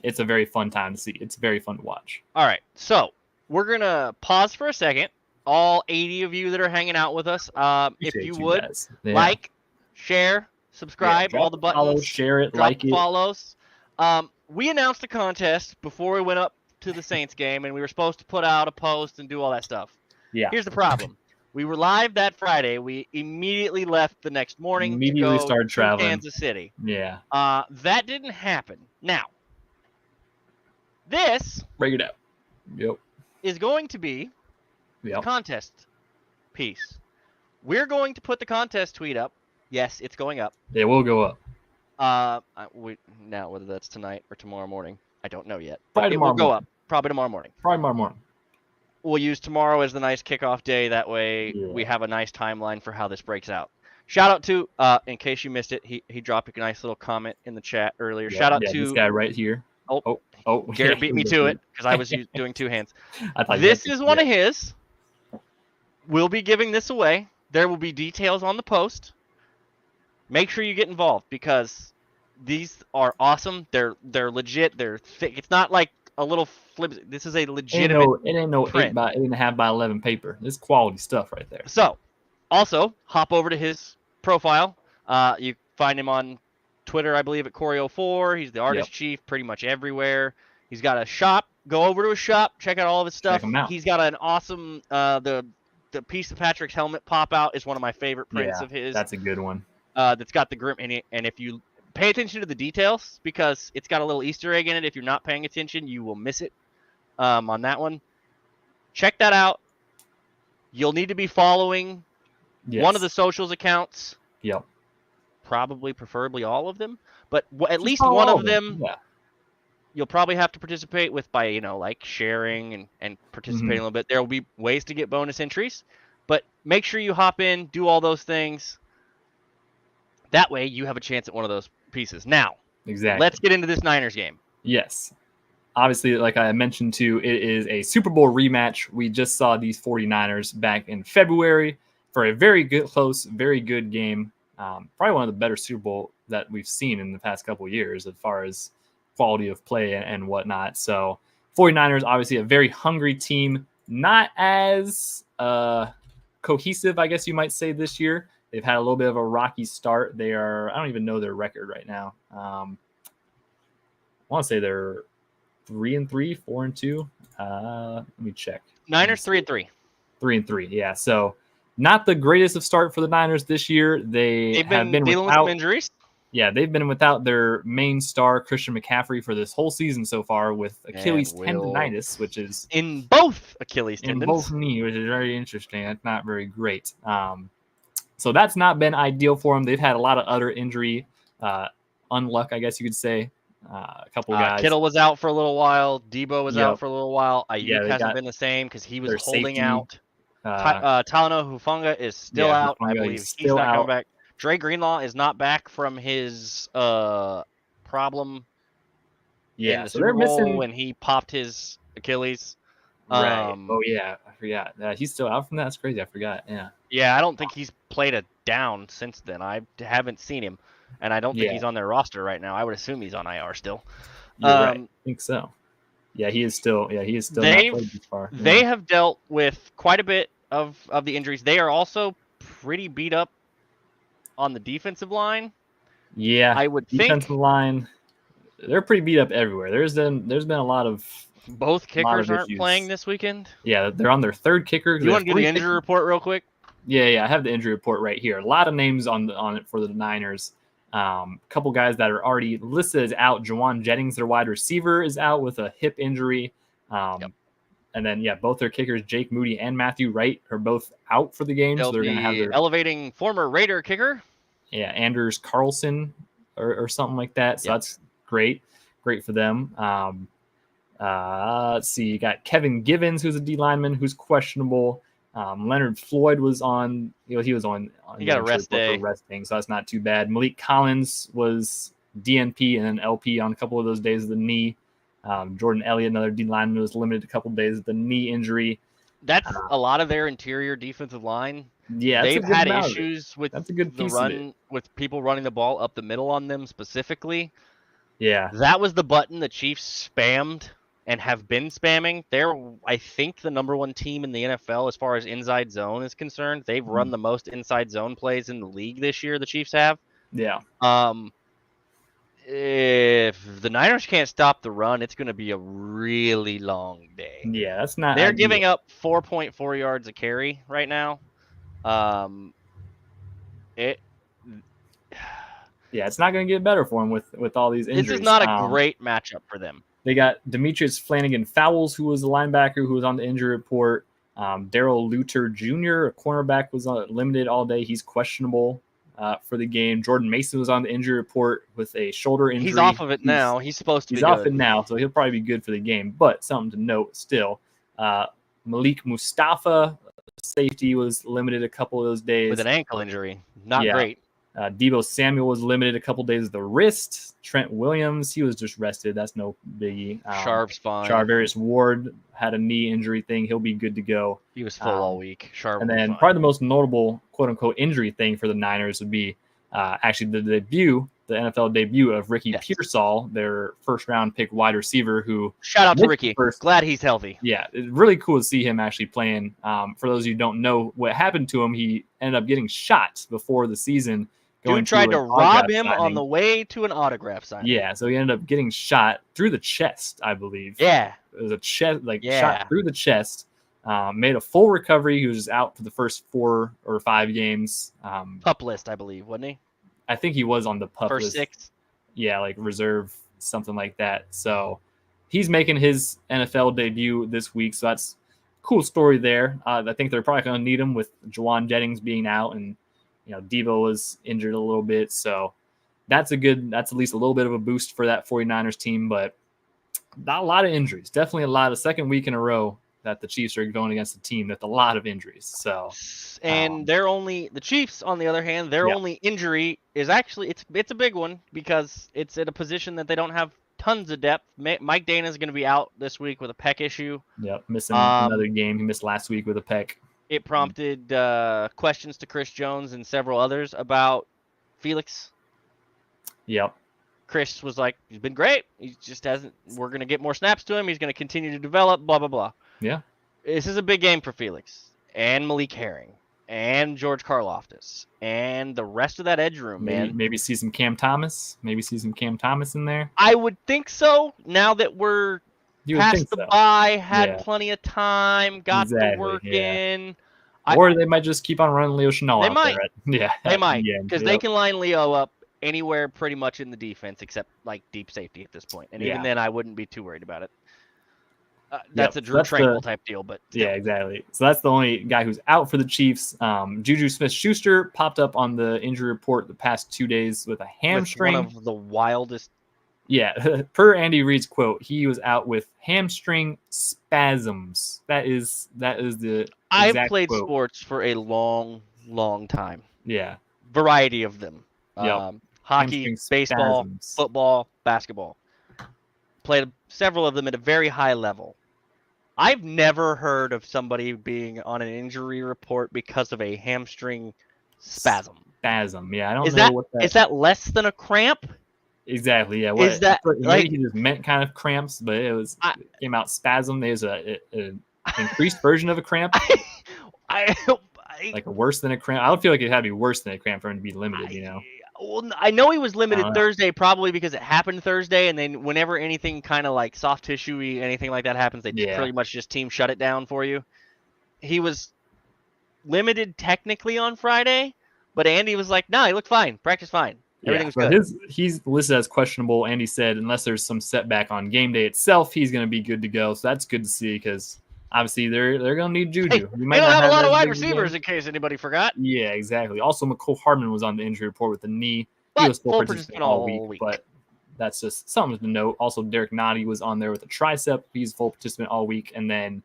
it's a very fun time to see. It's very fun to watch. All right, so we're gonna pause for a second. All 80 of you that are hanging out with us, if you would like, share, subscribe, all the buttons, follow, share it, like it, follows. We announced a contest before we went up to the Saints game, and we were supposed to put out a post and do all that stuff. Yeah. Here's the problem. We were live that Friday. We immediately left the next morning to go started traveling to Kansas City. Yeah. That didn't happen. Now, this break it out. Yep. Is going to be the contest piece. We're going to put the contest tweet up. Yes, it's going up. It will go up. Now whether that's tonight or tomorrow morning, I don't know yet. Probably it will go up. Probably tomorrow morning. We'll use tomorrow as the nice kickoff day. That way we have a nice timeline for how this breaks out. Shout out to, in case you missed it, he dropped a nice little comment in the chat earlier. Shout out to this guy right here. Oh, Garrett beat me to it because I was doing two hands. This is one of his. We'll be giving this away. There will be details on the post. Make sure you get involved because these are awesome. They're legit. They're thick. It's not like a little flip. This is a legitimate. It ain't no print. 8.5 by 11 paper. This is quality stuff right there. So, also hop over to his profile. You find him on Twitter, I believe, at Corey04. He's the artist chief pretty much everywhere. He's got a shop. Go over to his shop. Check out all of his stuff. Check him out. He's got an awesome the piece of Patrick's helmet pop out is one of my favorite prints of his. That's a good one. That's got the grim in it, and if you pay attention to the details, because it's got a little Easter egg in it. If you're not paying attention, you will miss it on that one. Check that out. You'll need to be following one of the socials accounts Yep. Probably, preferably all of them, but at least one of them. Yeah. You'll probably have to participate with by, like sharing and participating a little bit. There will be ways to get bonus entries, but make sure you hop in, do all those things. That way you have a chance at one of those pieces. Now, exactly. Let's get into this Niners game. Yes. Obviously, like I mentioned too, it is a Super Bowl rematch. We just saw these 49ers back in February for a very good, close, very good game. Probably one of the better Super Bowl that we've seen in the past couple of years as far as quality of play and whatnot. So 49ers, obviously a very hungry team, not as cohesive, I guess you might say, this year. They've had a little bit of a rocky start. I don't even know their record right now. I want to say they're 3-3, 4-2. Let me check. Niners 3-3. 3-3. Yeah. So not the greatest of start for the Niners this year. They've been dealing with some injuries. Yeah, they've been without their main star, Christian McCaffrey, for this whole season so far with Achilles tendonitis, which is in both Achilles tendons. In both knees, which is very interesting. That's not very great. So that's not been ideal for them. They've had a lot of other injury unluck, I guess you could say. A couple guys. Kittle was out for a little while. Debo was out for a little while. Ayuk hasn't been the same because he was holding out. Talanoa Hufanga is still out. I believe he's not coming back. Dre Greenlaw is not back from his problem in the Super Bowl when he popped his Achilles. Right. Oh, yeah. I forgot. He's still out from that? That's crazy. I forgot. Yeah. Yeah, I don't think he's played a down since then. I haven't seen him, and I don't think he's on their roster right now. I would assume he's on IR still. Right. I think so. Yeah, he is still. Yeah, he is still not played this far. Yeah. They have dealt with quite a bit of the injuries. They are also pretty beat up on the defensive line. Yeah, I would think defensive line. They're pretty beat up everywhere. There's been a lot of both kickers aren't playing this weekend. Yeah, they're on their third kicker. You want to do the injury report real quick? Yeah, I have the injury report right here. A lot of names on it for the Niners. A couple guys that are already listed as out. Jawan Jennings, their wide receiver, is out with a hip injury. And then, both their kickers, Jake Moody and Matthew Wright, are both out for the game. So they're going to have their elevating former Raider kicker. Yeah, Anders Carlson or something like that. So that's great for them. Let's see. You got Kevin Givens, who's a D lineman, who's questionable. Leonard Floyd was on. He was on. He got a rest day. Resting, so that's not too bad. Malik Collins was DNP and then LP on a couple of those days of the knee. Jordan Elliott, another D lineman, was limited a couple of days with the knee injury. That's a lot of their interior defensive line. Yeah, they've had issues with that's a good piece the run, with people running the ball up the middle on them specifically. Yeah, that was the button the Chiefs spammed and have been spamming. They're, I think, the number one team in the NFL as far as inside zone is concerned. They've run the most inside zone plays in the league this year. The Chiefs have. Yeah. If the Niners can't stop the run, it's going to be a really long day. Yeah, that's not. They're giving up 4.4 yards a carry right now. It's not going to get better for them with all these injuries. This is not a great matchup for them. They got Demetrius Flanagan-Fowles, who was a linebacker who was on the injury report. Darrell Luter Jr., a cornerback, was limited all day. He's questionable for the game. Jordan Mason was on the injury report with a shoulder injury. He's off of it now. He's supposed to be good. He's off it now, so he'll probably be good for the game. But something to note still, Malik Mustafa, safety, was limited a couple of those days. With an ankle injury. Not great. Debo Samuel was limited a couple days with the wrist. Trent Williams, he was just rested. That's no biggie. Sharp's fine. Charvarius Ward had a knee injury thing. He'll be good to go. He was full all week. Sharp. And then probably the most notable quote-unquote injury thing for the Niners would be actually the NFL debut of Ricky Pearsall, their first-round pick wide receiver who... Shout out to Ricky. Glad he's healthy. Yeah, it's really cool to see him actually playing. For those of you who don't know what happened to him, he ended up getting shot before the season. Dude tried to rob him on the way to an autograph signing. Yeah, so he ended up getting shot through the chest, I believe. Yeah. It was a chest, shot through the chest. Made a full recovery. He was out for the first 4 or 5 games. PUP list, I believe, wasn't he? I think he was on the PUP first list. 6. Yeah, like reserve, something like that. So he's making his NFL debut this week. So that's a cool story there. I think they're probably going to need him with Jawan Jennings being out and Debo was injured a little bit, so that's at least a little bit of a boost for that 49ers team, but not a lot of injuries. Definitely a lot of second week in a row that the Chiefs are going against a team with a lot of injuries. So, and the Chiefs, on the other hand, their only injury is actually it's a big one because it's at a position that they don't have tons of depth. Mike Dana is going to be out this week with a pec issue. Yep, missing another game. He missed last week with a pec. It prompted questions to Chris Jones and several others about Felix. Yep. Chris was like, he's been great. He just hasn't. We're going to get more snaps to him. He's going to continue to develop, blah, blah, blah. Yeah. This is a big game for Felix and Malik Herring and George Karlaftis and the rest of that edge room, man. Maybe see some Cam Thomas. Maybe see some Cam Thomas in there. I would think so. Now that we're past the bye, had plenty of time, got the work in. Or they might just keep on running Leo Chenal out there. They might, because they can line Leo up anywhere pretty much in the defense except like deep safety at this point. And even then, I wouldn't be too worried about it. That's a Drew Tranquil type deal, but still. Yeah, exactly. So that's the only guy who's out for the Chiefs. Juju Smith-Schuster popped up on the injury report the past 2 days with a hamstring. One of the wildest. Yeah, per Andy Reid's quote, he was out with hamstring spasms. That is the. I've played sports for a long, long time. Yeah, variety of them. Yep. Hockey, baseball, football, basketball. Played several of them at a very high level. I've never heard of somebody being on an injury report because of a hamstring spasm. Spasm, yeah. I don't know what that is. Is that less than a cramp? Exactly, yeah. Is that maybe he just meant kind of cramps, but it came out spasm. There's an increased version of a cramp. Like a worse than a cramp. I would feel like it had to be worse than a cramp for him to be limited, Well, I know he was limited Thursday probably because it happened Thursday, and then whenever anything kind of like soft tissue-y, anything like that happens, they pretty much just team shut it down for you. He was limited technically on Friday, but Andy was like, "No, he looked fine. Practice fine. Everything's good." He's listed as questionable. Andy said unless there's some setback on game day itself, he's going to be good to go. So that's good to see because obviously they're going to need Juju. Hey, they don't have a lot of wide receivers in case anybody forgot. Yeah, exactly. Also, McCole Hardman was on the injury report with the knee. He was full participant all week, but that's just something to note. Also, Derek Nottie was on there with a tricep. He's full participant all week. And then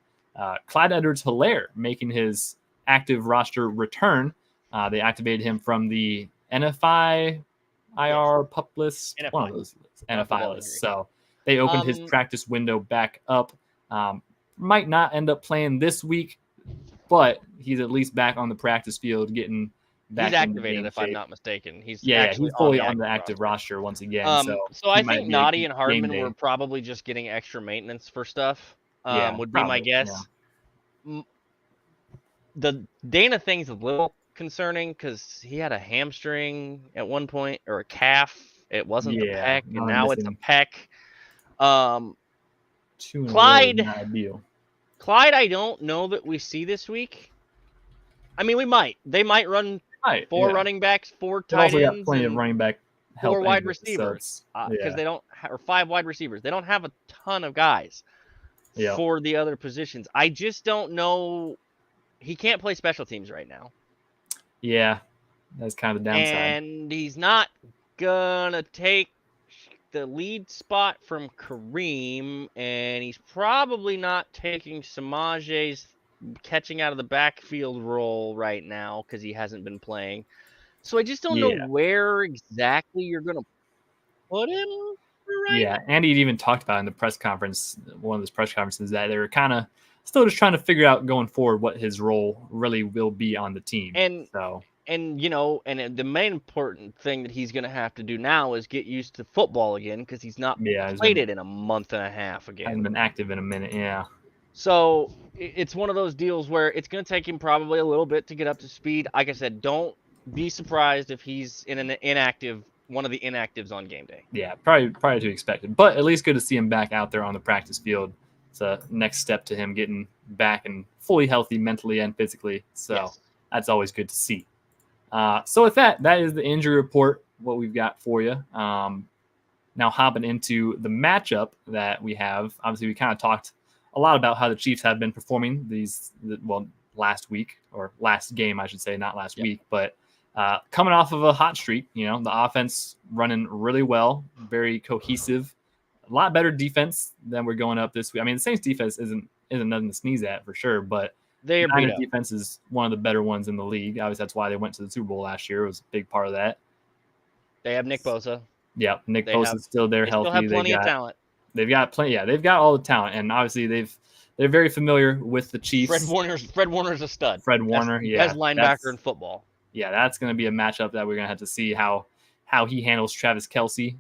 Clyde Edwards-Helaire making his active roster return. They activated him from the NFI IR pup list, one of those NFI lists. So they opened his practice window back up. Might not end up playing this week, but he's at least back on the practice field getting back. He's activated, if I'm not mistaken. He's fully on the active roster once again. So I think Nottie and Hardman were probably just getting extra maintenance for stuff. Would be my guess. Yeah. The Dana thing's a little concerning because he had a hamstring at one point or a calf. It wasn't the pec, and now it's a pec. Clyde, I don't know that we see this week. I mean, we might. They might run four running backs, 4 tight ends, got plenty of running back help, 4 wide receivers because they don't or 5 wide receivers. They don't have a ton of guys for the other positions. I just don't know. He can't play special teams right now. Yeah, that's kind of the downside. And he's not gonna take the lead spot from Kareem, and he's probably not taking Samaje's catching out of the backfield role right now because he hasn't been playing. So I just don't know where exactly you're going to put him right now. Andy even talked about in the press conference, one of his press conferences, that they were kind of still just trying to figure out going forward what his role really will be on the team. And the main important thing that he's going to have to do now is get used to football again because he's not played it in a month and a half again. Hasn't been active in a minute, So it's one of those deals where it's going to take him probably a little bit to get up to speed. Like I said, don't be surprised if he's in an inactive, one of the inactives on game day. Yeah, probably to be expected. But at least good to see him back out there on the practice field. It's a next step to him getting back and fully healthy mentally and physically. So that's always good to see. So with that is the injury report, what we've got for you. Now hopping into the matchup that we have. Obviously, we kind of talked a lot about how the Chiefs have been performing last week, or last game, I should say, not last week. But coming off of a hot streak. The offense running really well, very cohesive, a lot better defense than we're going up this week. I mean, the Saints defense isn't nothing to sneeze at for sure, but their defense is one of the better ones in the league. Obviously, that's why they went to the Super Bowl last year. It was a big part of that. They have Nick Bosa. Yeah, Nick Bosa's still there, healthy. Still have plenty of talent. They've got plenty. Yeah, they've got all the talent, and obviously they're very familiar with the Chiefs. Fred Warner's a stud. Fred Warner, best linebacker in football. Yeah, that's going to be a matchup that we're going to have to see how he handles Travis Kelce.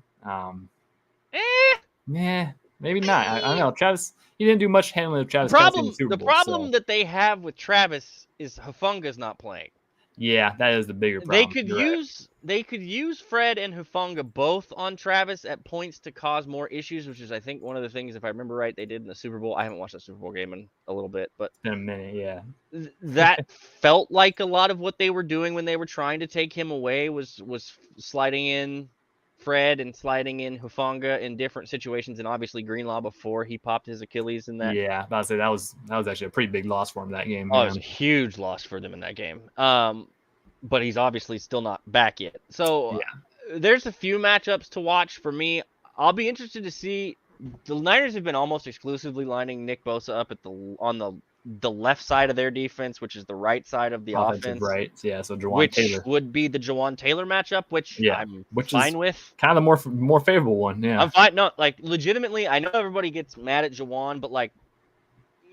Maybe not. I don't know. Travis, he didn't do much handling of Travis Kelce in the Super Bowl. The problem that they have with Travis is Hufunga's not playing. Yeah, that is the bigger problem. They could use Fred and Hufanga both on Travis at points to cause more issues, which is I think one of the things, if I remember right, they did in the Super Bowl. I haven't watched the Super Bowl game in a little bit, but in a minute, yeah. That felt like a lot of what they were doing when they were trying to take him away was sliding in Fred and sliding in Hufanga in different situations, and obviously Greenlaw before he popped his Achilles in that. Yeah, I was say that was actually a pretty big loss for him that game. Oh, it was a huge loss for them in that game. But he's obviously still not back yet. So there's a few matchups to watch for me. I'll be interested to see. The Niners have been almost exclusively lining Nick Bosa up on the left side of their defense, which is the right side of the offense. Right, yeah. So Jawan Taylor would be the Jawan Taylor matchup, which I'm fine with. Kind of the more favorable one. Yeah, I'm fine. No, like legitimately, I know everybody gets mad at Jawan, but like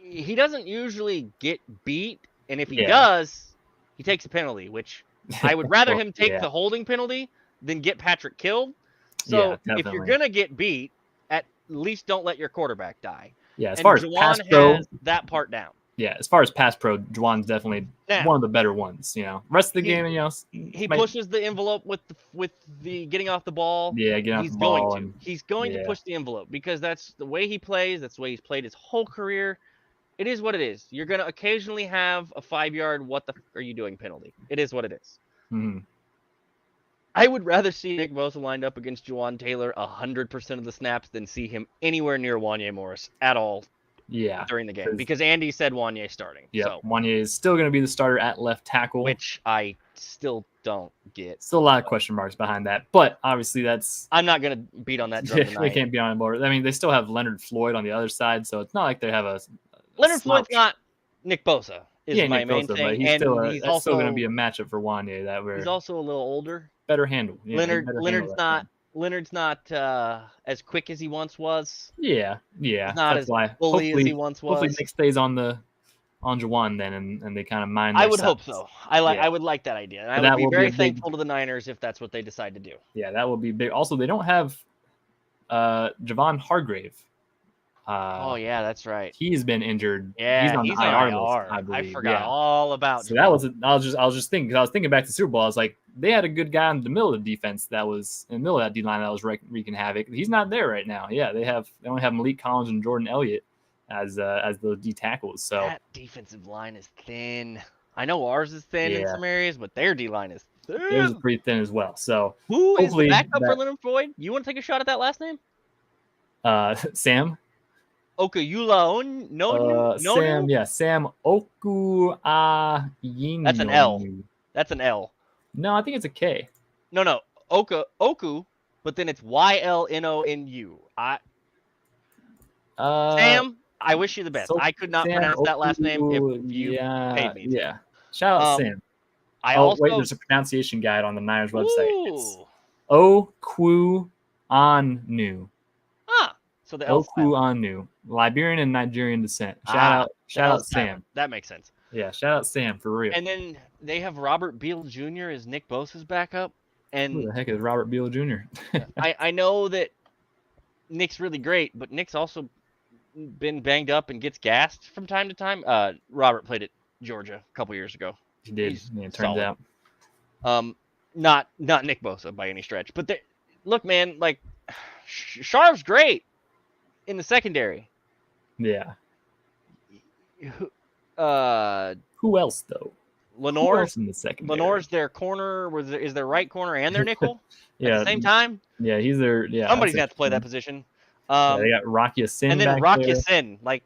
he doesn't usually get beat, and if he does, he takes a penalty, which I would rather him take the holding penalty than get Patrick killed. So if you're gonna get beat, at least don't let your quarterback die. Yeah, as far as pass pro, has that part down. Yeah, as far as pass pro, Juwan's definitely one of the better ones. Rest of the game, he pushes the envelope with the getting off the ball. Yeah, getting off the ball. He's going to push the envelope because that's the way he plays. That's the way he's played his whole career. It is what it is. You're going to occasionally have a 5-yard "what the f are you doing" penalty. It is what it is. Mm-hmm. I would rather see Nick Bosa lined up against Jawan Taylor 100% of the snaps than see him anywhere near Wanya Morris at all. Yeah, during the game because Andy said Wanya starting. Yeah, so. Wanya is still going to be the starter at left tackle, which I still don't get. Still a lot of question marks behind that, but obviously that's. I'm not going to beat on that drum tonight. They can't be on board. I mean, they still have Leonard Floyd on the other side, so it's not like they have a Leonard Floyd's not Nick Bosa. Is my Nick main Bosa, thing. But he's also going to be a matchup for Wanya. He's also a little older. Better handle. Yeah, Leonard's not as quick as he once was. Yeah. He's not as bully as he once was. Hopefully Nick stays on Jawan then, and they kind of mind. I would hope so. I would like that idea, and I would be very thankful to the Niners if that's what they decide to do. Yeah, that will be big. Also, they don't have Javon Hargrave. Yeah, that's right. He's been injured. Yeah, he's on the IR list, I believe. I forgot all about. So that was. I was just thinking because I was thinking back to Super Bowl. I was like, they had a good guy in the middle of the defense that was in the middle of that D line that was wreaking havoc. He's not there right now. Yeah, they only have Malik Collins and Jordan Elliott as the D tackles. So that defensive line is thin. I know ours is thin in some areas, but their D line is thin. Theirs is pretty thin as well. So who is the backup for Leonard Floyd? You want to take a shot at that last name? Sam. Okuyula no. Sam, Sam Okuayinu. That's an L. That's an L. No, I think it's a K. No. Oku, but then it's YLNONU. Sam, I wish you the best. I could not pronounce that last name if you paid me. Yeah. Shout out Sam. Wait, there's a pronunciation guide on the Niners website. It's Okuayinu. So the Okuayinu, Liberian and Nigerian descent. Shout out Sam. That makes sense. Yeah, shout out Sam for real. And then they have Robert Beal Jr. as Nick Bosa's backup. And who the heck is Robert Beal Jr.? I know that Nick's really great, but Nick's also been banged up and gets gassed from time to time. Robert played at Georgia a couple years ago. He did. It turns out. Not Nick Bosa by any stretch, but look, man, like Sharp's great in the secondary. Yeah. Who else though? Lenore's in the secondary. Lenore's their corner. Is their right corner and their nickel at the same time? Yeah, he's their. Yeah, somebody's got to play that position. They got Rocky Sin, and then Rocky Sin, like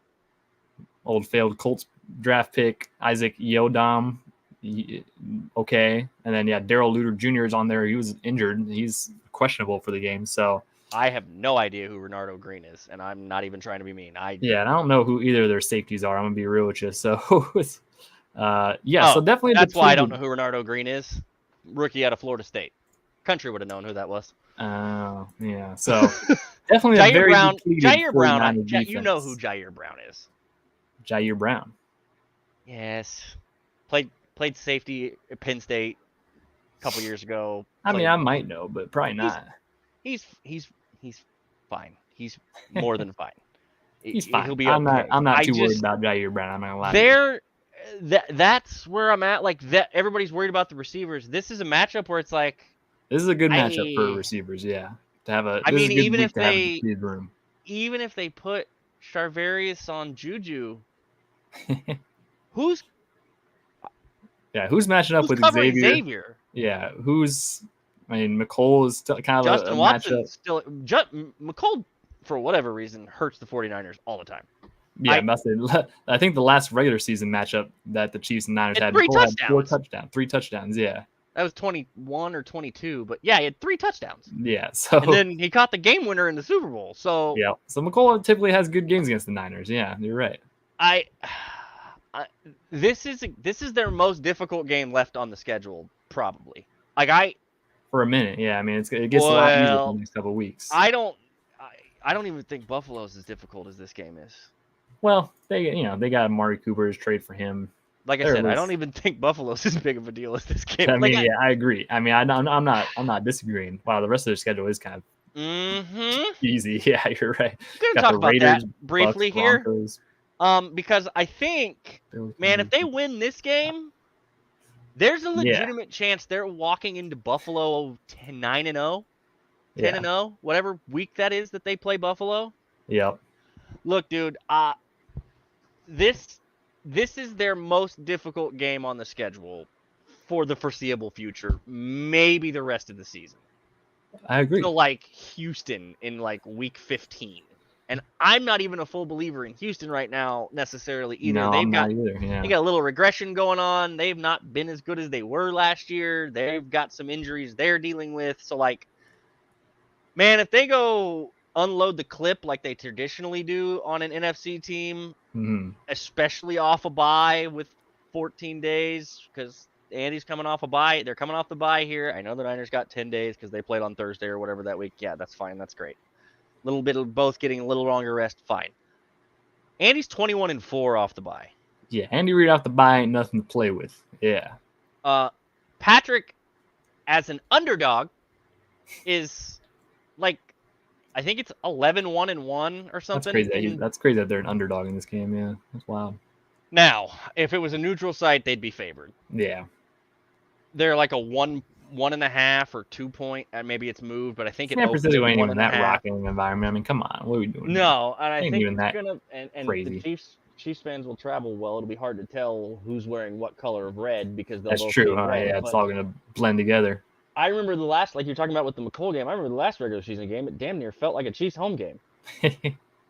old failed Colts draft pick Isaac Yodom. okay. And then Darrell Luter Jr. is on there. He was injured. He's questionable for the game. So I have no idea who Renardo Green is, and I'm not even trying to be mean. And I don't know who either of their safeties are. I'm gonna be real with you. So so definitely that's why I don't know who Renardo Green is. Rookie out of Florida State. Country would have known who that was. Yeah. So definitely Jair Brown. You know who Jair Brown is. Jair Brown. Yes. Played safety at Penn State a couple years ago. I mean, I might know, but probably not. He's fine. He's more than fine. He's fine. He'll be okay. I'm not too worried about Jair Brown. I'm not gonna lie. That's where I'm at. Like that, everybody's worried about the receivers. This is a matchup where it's like this is a good matchup for receivers. Yeah, to have a. Even if they put Charvarius on Juju, who's matching up with Xavier? Yeah, McCole is still kind of Justin a Watson matchup. Still, McCole, for whatever reason, hurts the 49ers all the time. Yeah, I think the last regular season matchup that the Chiefs and Niners had, three touchdowns. Yeah, that was 21 or 22, but yeah, he had 3 touchdowns. Yeah, so and then he caught the game winner in the Super Bowl. So yeah, so McCole typically has good games against the Niners. Yeah, you're right. This is their most difficult game left on the schedule, probably. For a minute, yeah. I mean, it gets a lot easier in the next couple of weeks. I don't even think Buffalo's as difficult as this game is. Well, they got Amari Cooper's trade for him. Like I said, I don't even think Buffalo's as big of a deal as this game. I agree. I mean, I'm not disagreeing. Wow, the rest of their schedule is kind of easy. Yeah, you're right. We're gonna talk about that briefly here. Because I think, man, if they win this game, there's a legitimate chance they're walking into Buffalo 9-0, 10-0, whatever week that is that they play Buffalo. Yep. Look, dude, this is their most difficult game on the schedule for the foreseeable future, maybe the rest of the season. I agree. So, like Houston in week 15. And I'm not even a full believer in Houston right now necessarily either. No, I'm not either. Yeah. They got a little regression going on. They've not been as good as they were last year. They've got some injuries they're dealing with. So, man, if they go unload the clip like they traditionally do on an NFC team, especially off a bye with 14 days, because Andy's coming off a bye. They're coming off the bye here. I know the Niners got 10 days because they played on Thursday or whatever that week. Yeah, that's fine. That's great. Little bit of both getting a little longer rest, fine. Andy's 21-4 off the bye. Yeah, Andy Reid off the bye ain't nothing to play with. Yeah. Patrick, as an underdog, is I think it's 11-1-1 or something. That's crazy. That's crazy that they're an underdog in this game. Yeah, that's wild. Now, if it was a neutral site, they'd be favored. Yeah. They're like a 1.5 or 2 point, and maybe it's moved, but I think San Francisco ain't even that rocking environment. I mean, come on, what are we doing? No, and I think even that crazy. The Chiefs fans will travel well. It'll be hard to tell who's wearing what color of red because they'll that's both true. Red, yeah, it's all gonna blend together. I remember the last, like you're talking about with the McCole game. I remember the last regular season game. It damn near felt like a Chiefs home game.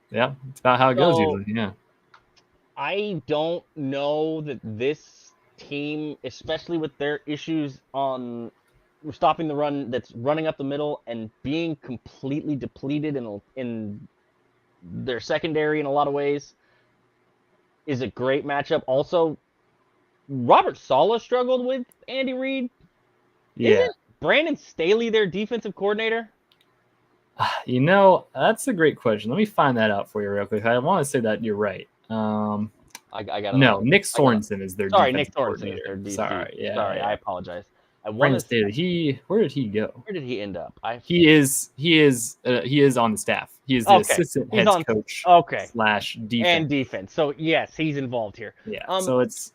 Yeah, it's about how it goes usually. Yeah. I don't know that this team, especially with their issues on stopping the run that's running up the middle and being completely depleted in their secondary in a lot of ways, is a great matchup. Also, Robert Saleh struggled with Andy Reid. Yeah. Isn't Brandon Staley their defensive coordinator? That's a great question. Let me find that out for you real quick. I want to say that you're right. I got Nick Sorensen is their defensive coordinator. Is their DC. Sorry, I apologize. Brandon Staley. Where did he go? Where did he end up? He is on the staff. He is the assistant head coach. Okay. / defense. And defense. So yes, he's involved here. Yeah. So it's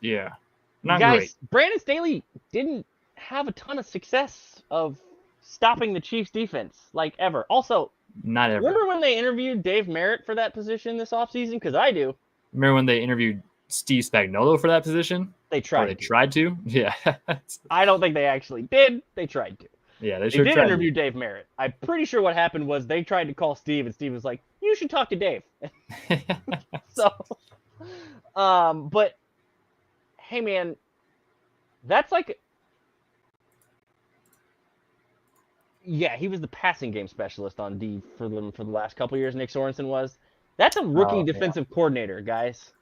not guys, great. Brandon Staley didn't have a ton of success of stopping the Chiefs defense ever. Also, not ever. Remember when they interviewed Dave Merritt for that position this offseason? Because I do. Remember when they interviewed Steve Spagnuolo for that position? They tried to. Yeah. I don't think they actually did. They tried to. Yeah, they did interview Dave Merritt. I'm pretty sure what happened was they tried to call Steve, and Steve was like, "You should talk to Dave." So, but hey, man, That's like, yeah, he was the passing game specialist on D for them for the last couple years. Nick Sorensen was. That's a rookie defensive coordinator, guys.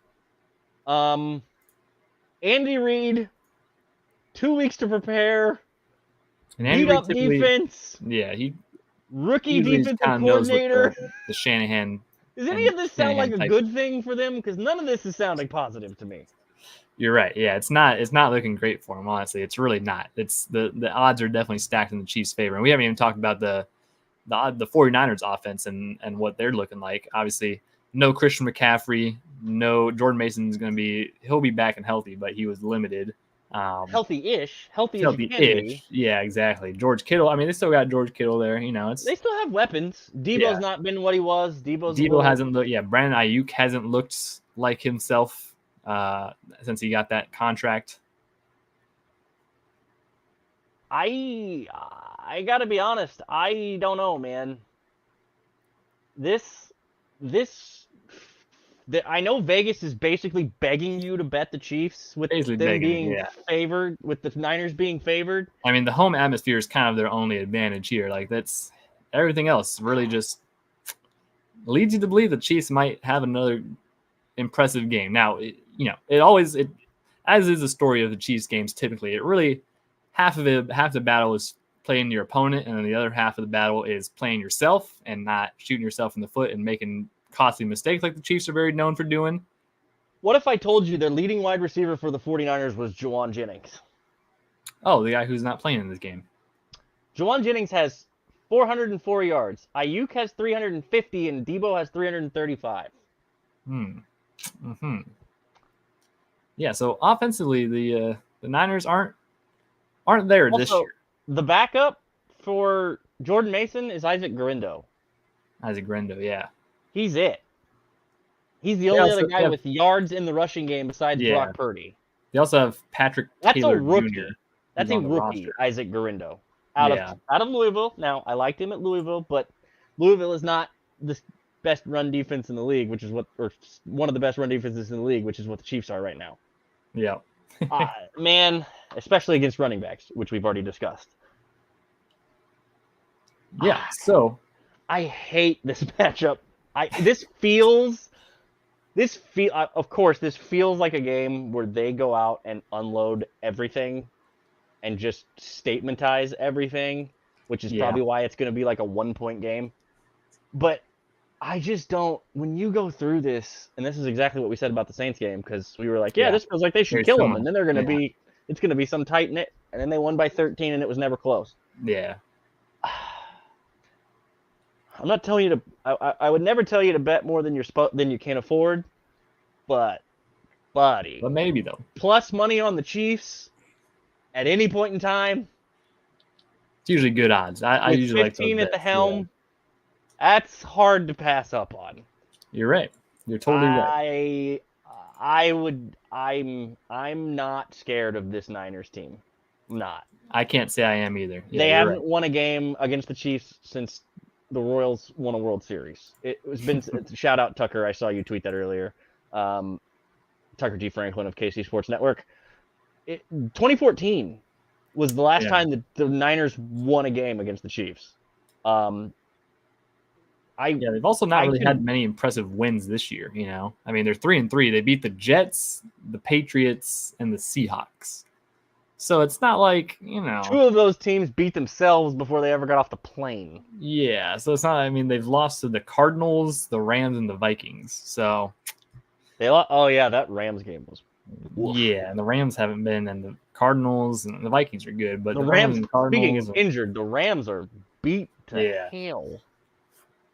Andy Reid, 2 weeks to prepare. And Andy beat Reid up defense. Yeah, he rookie defensive coordinator. The Shanahan. Does any of this sound like a good thing for them? Because none of this is sounding positive to me. You're right. Yeah, it's not looking great for him, honestly. It's really not. It's the odds are definitely stacked in the Chiefs' favor. And we haven't even talked about the 49ers offense and what they're looking like. Obviously, no Christian McCaffrey, no Jordan Mason's he'll be back and healthy, but he was limited. Healthy-ish. Healthy-ish. Yeah, exactly. George Kittle. I mean, they still got George Kittle there. They still have weapons. Debo's not been what he was. Debo hasn't looked. Yeah, Brandon Ayuk hasn't looked like himself since he got that contract. I gotta be honest. I don't know, man. I know Vegas is basically begging you to bet the Chiefs with them being favored, with the Niners being favored. I mean, the home atmosphere is kind of their only advantage here. Like, that's everything else really just leads you to believe the Chiefs might have another impressive game. Now, as is the story of the Chiefs games typically, it really half the battle is playing your opponent, and then the other half of the battle is playing yourself and not shooting yourself in the foot and making costly mistakes like the Chiefs are very known for doing. What if I told you their leading wide receiver for the 49ers was Jauan Jennings? Oh, the guy who's not playing in this game. Jauan Jennings has 404 yards. Ayuk has 350, and Debo has 335. Yeah, so offensively, the Niners aren't there also, this year. The backup for Jordan Mason is Isaac Guerendo. Yeah. He's it. He's the only other guy with yards in the rushing game besides Brock Purdy. They also have Patrick Taylor Jr. That's a rookie, Isaac Guerendo. Out of Louisville. Now, I liked him at Louisville, but Louisville is not the best run defense in the league, or one of the best run defenses in the league, which is what the Chiefs are right now. Yeah. Man, especially against running backs, which we've already discussed. Yeah, so I hate this matchup. This feels like a game where they go out and unload everything and just statementize everything, which is probably why it's going to be like a 1-point game. But I just don't, when you go through this, and this is exactly what we said about the Saints game, because we were like, this feels like they should kill them, and then it's going to be some tight knit, and then they won by 13, and it was never close. Yeah. I'm not telling you to. I would never tell you to bet more than you can afford, but, buddy. But maybe though. Plus money on the Chiefs at any point in time. It's usually good odds. I usually like 15 at the helm. Yeah. That's hard to pass up on. You're right. You're totally right. I'm not scared of this Niners team. I'm not. I can't say I am either. Yeah, they haven't won a game against the Chiefs since the Royals won a World Series. Shout out Tucker. I saw you tweet that earlier. Tucker G. Franklin of KC Sports Network. 2014 was the last time the Niners won a game against the Chiefs. They've also not really had many impressive wins this year. I mean, they're 3-3. They beat the Jets, the Patriots, and the Seahawks. So it's not like, 2 of those teams beat themselves before they ever got off the plane. Yeah, so it's not, I mean, they've lost to the Cardinals, the Rams, and the Vikings. So that Rams game was woof. Yeah, and the Rams haven't been, and the Cardinals and the Vikings are good, but the Rams, and Cardinals, speaking of injured, the Rams are beat to hell.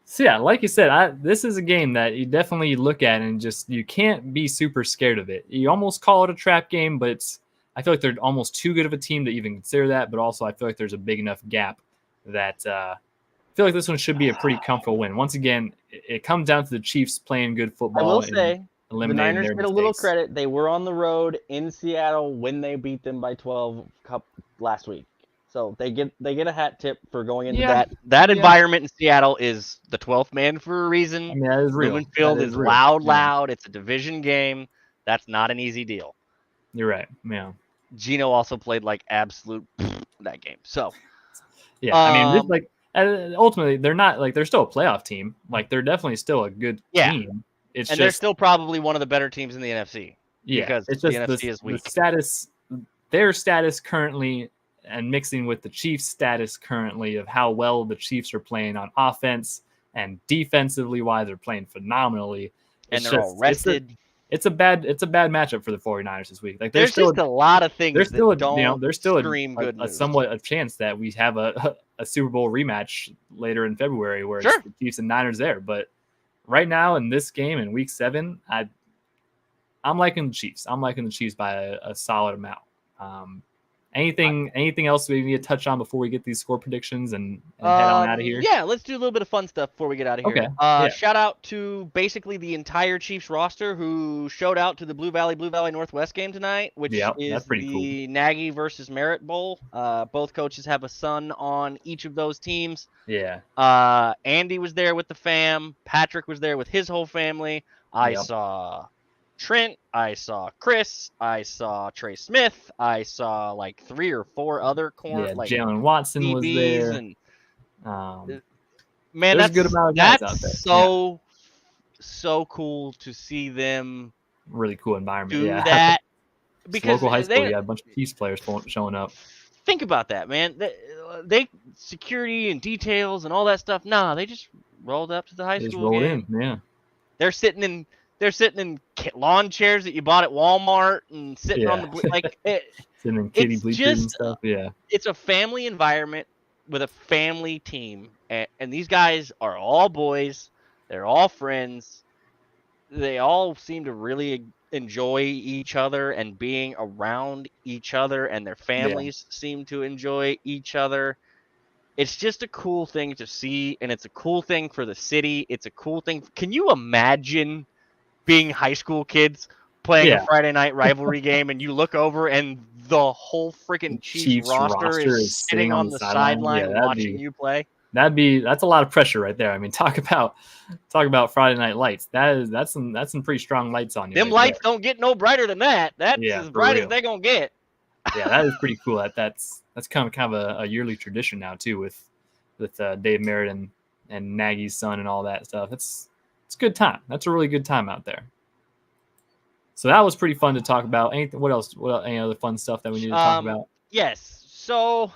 So yeah, like you said, this is a game that you definitely look at and you can't be super scared of it. You almost call it a trap game, but I feel like they're almost too good of a team to even consider that. But also, I feel like there's a big enough gap that I feel like this one should be a pretty comfortable win. Once again, it comes down to the Chiefs playing good football. I will say, the Niners get a little credit. They were on the road in Seattle when they beat them by 12 last week. So they get a hat tip for going into that environment in Seattle is the 12th man for a reason. I mean, that is real. Lumen Field is loud. It's a division game. That's not an easy deal. You're right. Yeah. Geno also played like absolute that game. So yeah, I mean, it's like ultimately they're not like they're still a playoff team. Like they're definitely still a good team. And they're still probably one of the better teams in the NFC. Yeah, because it's the just NFC is weak. The status, their status currently, and mixing with the Chiefs' status currently of how well the Chiefs are playing on offense and defensively wise, they're playing phenomenally. And they're all rested. It's a bad matchup for the 49ers this week. Like there's just a lot of things. There's still a somewhat a chance that we have a Super Bowl rematch later in February where it's the Chiefs and Niners there. But right now in this game in Week 7, I'm liking the Chiefs. I'm liking the Chiefs by a solid amount. Anything else we need to touch on before we get these score predictions and head on out of here? Yeah, let's do a little bit of fun stuff before we get out of here. Okay. Shout out to basically the entire Chiefs roster who showed out to the Blue Valley Northwest game tonight, which is the Nagy versus Merritt Bowl. Both coaches have a son on each of those teams. Yeah. Andy was there with the fam. Patrick was there with his whole family. I saw Trent, I saw Chris, I saw Trey Smith, I saw like 3 or 4 other like Jalen Watson DBs was there. And, man, that's a good amount of guys out there. So cool to see them. Really cool environment. Do that because local high school, you have a bunch of Chiefs players showing up. Think about that, man. They security and details and all that stuff. Nah, they just rolled up to the high school game. Yeah. They're sitting in lawn chairs that you bought at Walmart and sitting on the sitting in kiddie bleachers and stuff. Yeah, it's a family environment with a family team, and these guys are all boys. They're all friends. They all seem to really enjoy each other and being around each other, and their families seem to enjoy each other. It's just a cool thing to see, and it's a cool thing for the city. It's a cool thing. Can you imagine being high school kids playing a Friday night rivalry game, and you look over and the whole freaking Chiefs roster is sitting on the sideline watching you play? That's a lot of pressure right there. I mean, talk about Friday Night Lights. That's some pretty strong lights on you. Them lights don't get no brighter than that. That's as bright as they're gonna get. Yeah, that is pretty cool. That's kind of a yearly tradition now too with Dave Merritt and Nagy's son and all that stuff. It's a good time. That's a really good time out there. So that was pretty fun to talk about. What else? Any other fun stuff that we need to talk about? Yes. So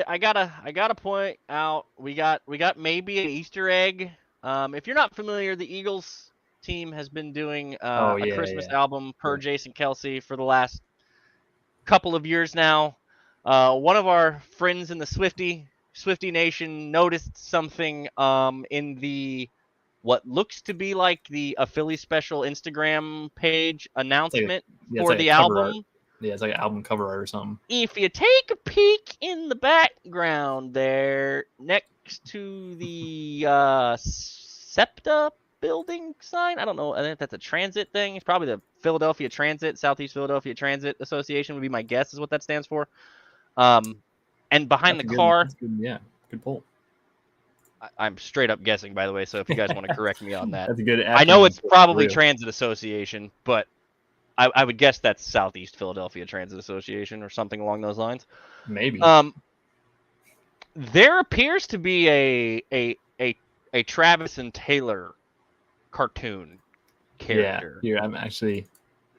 I gotta point out we got maybe an Easter egg. If you're not familiar, the Eagles team has been doing a Christmas album per Jason Kelce for the last couple of years now. One of our friends in the Swifty Nation noticed something in the what looks to be like the a Philly Special Instagram page announcement for the album. Yeah, it's like an album cover art or something. If you take a peek in the background there, next to the SEPTA building sign, I don't know, I think that's a transit thing. It's probably the Philadelphia Transit, Southeast Philadelphia Transit Association would be my guess is what that stands for. And behind the car. Good pull. I'm straight up guessing, by the way, so if you guys want to correct me on that. That's a good. I know it's probably Transit Association, but I would guess that's Southeast Philadelphia Transit Association or something along those lines. Maybe. There appears to be a Travis and Taylor cartoon character. Yeah, here I'm actually.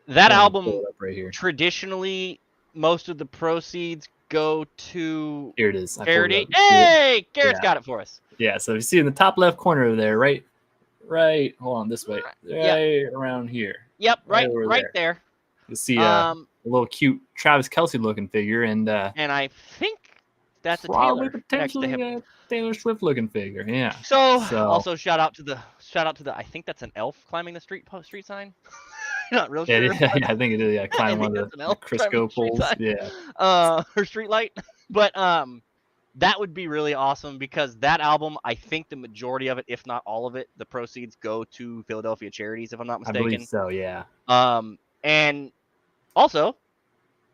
That album right here. Traditionally, most of the proceeds go to here it is. Charity. Hey, Garrett's got it for us. Yeah, so you see in the top left corner over there, right. Hold on, this way, around here. Yep, right there. You see a little cute Travis Kelce looking figure, and I think that's probably potentially a Taylor Swift looking figure. Yeah. So also shout out to the I think that's an elf climbing the street sign. Not real sure. Yeah, I think it is. Yeah, climbing one of the Crisco poles. Yeah. Her street light. But that would be really awesome because that album, I think the majority of it, if not all of it, the proceeds go to Philadelphia charities, if I'm not mistaken. I believe so, yeah. And also,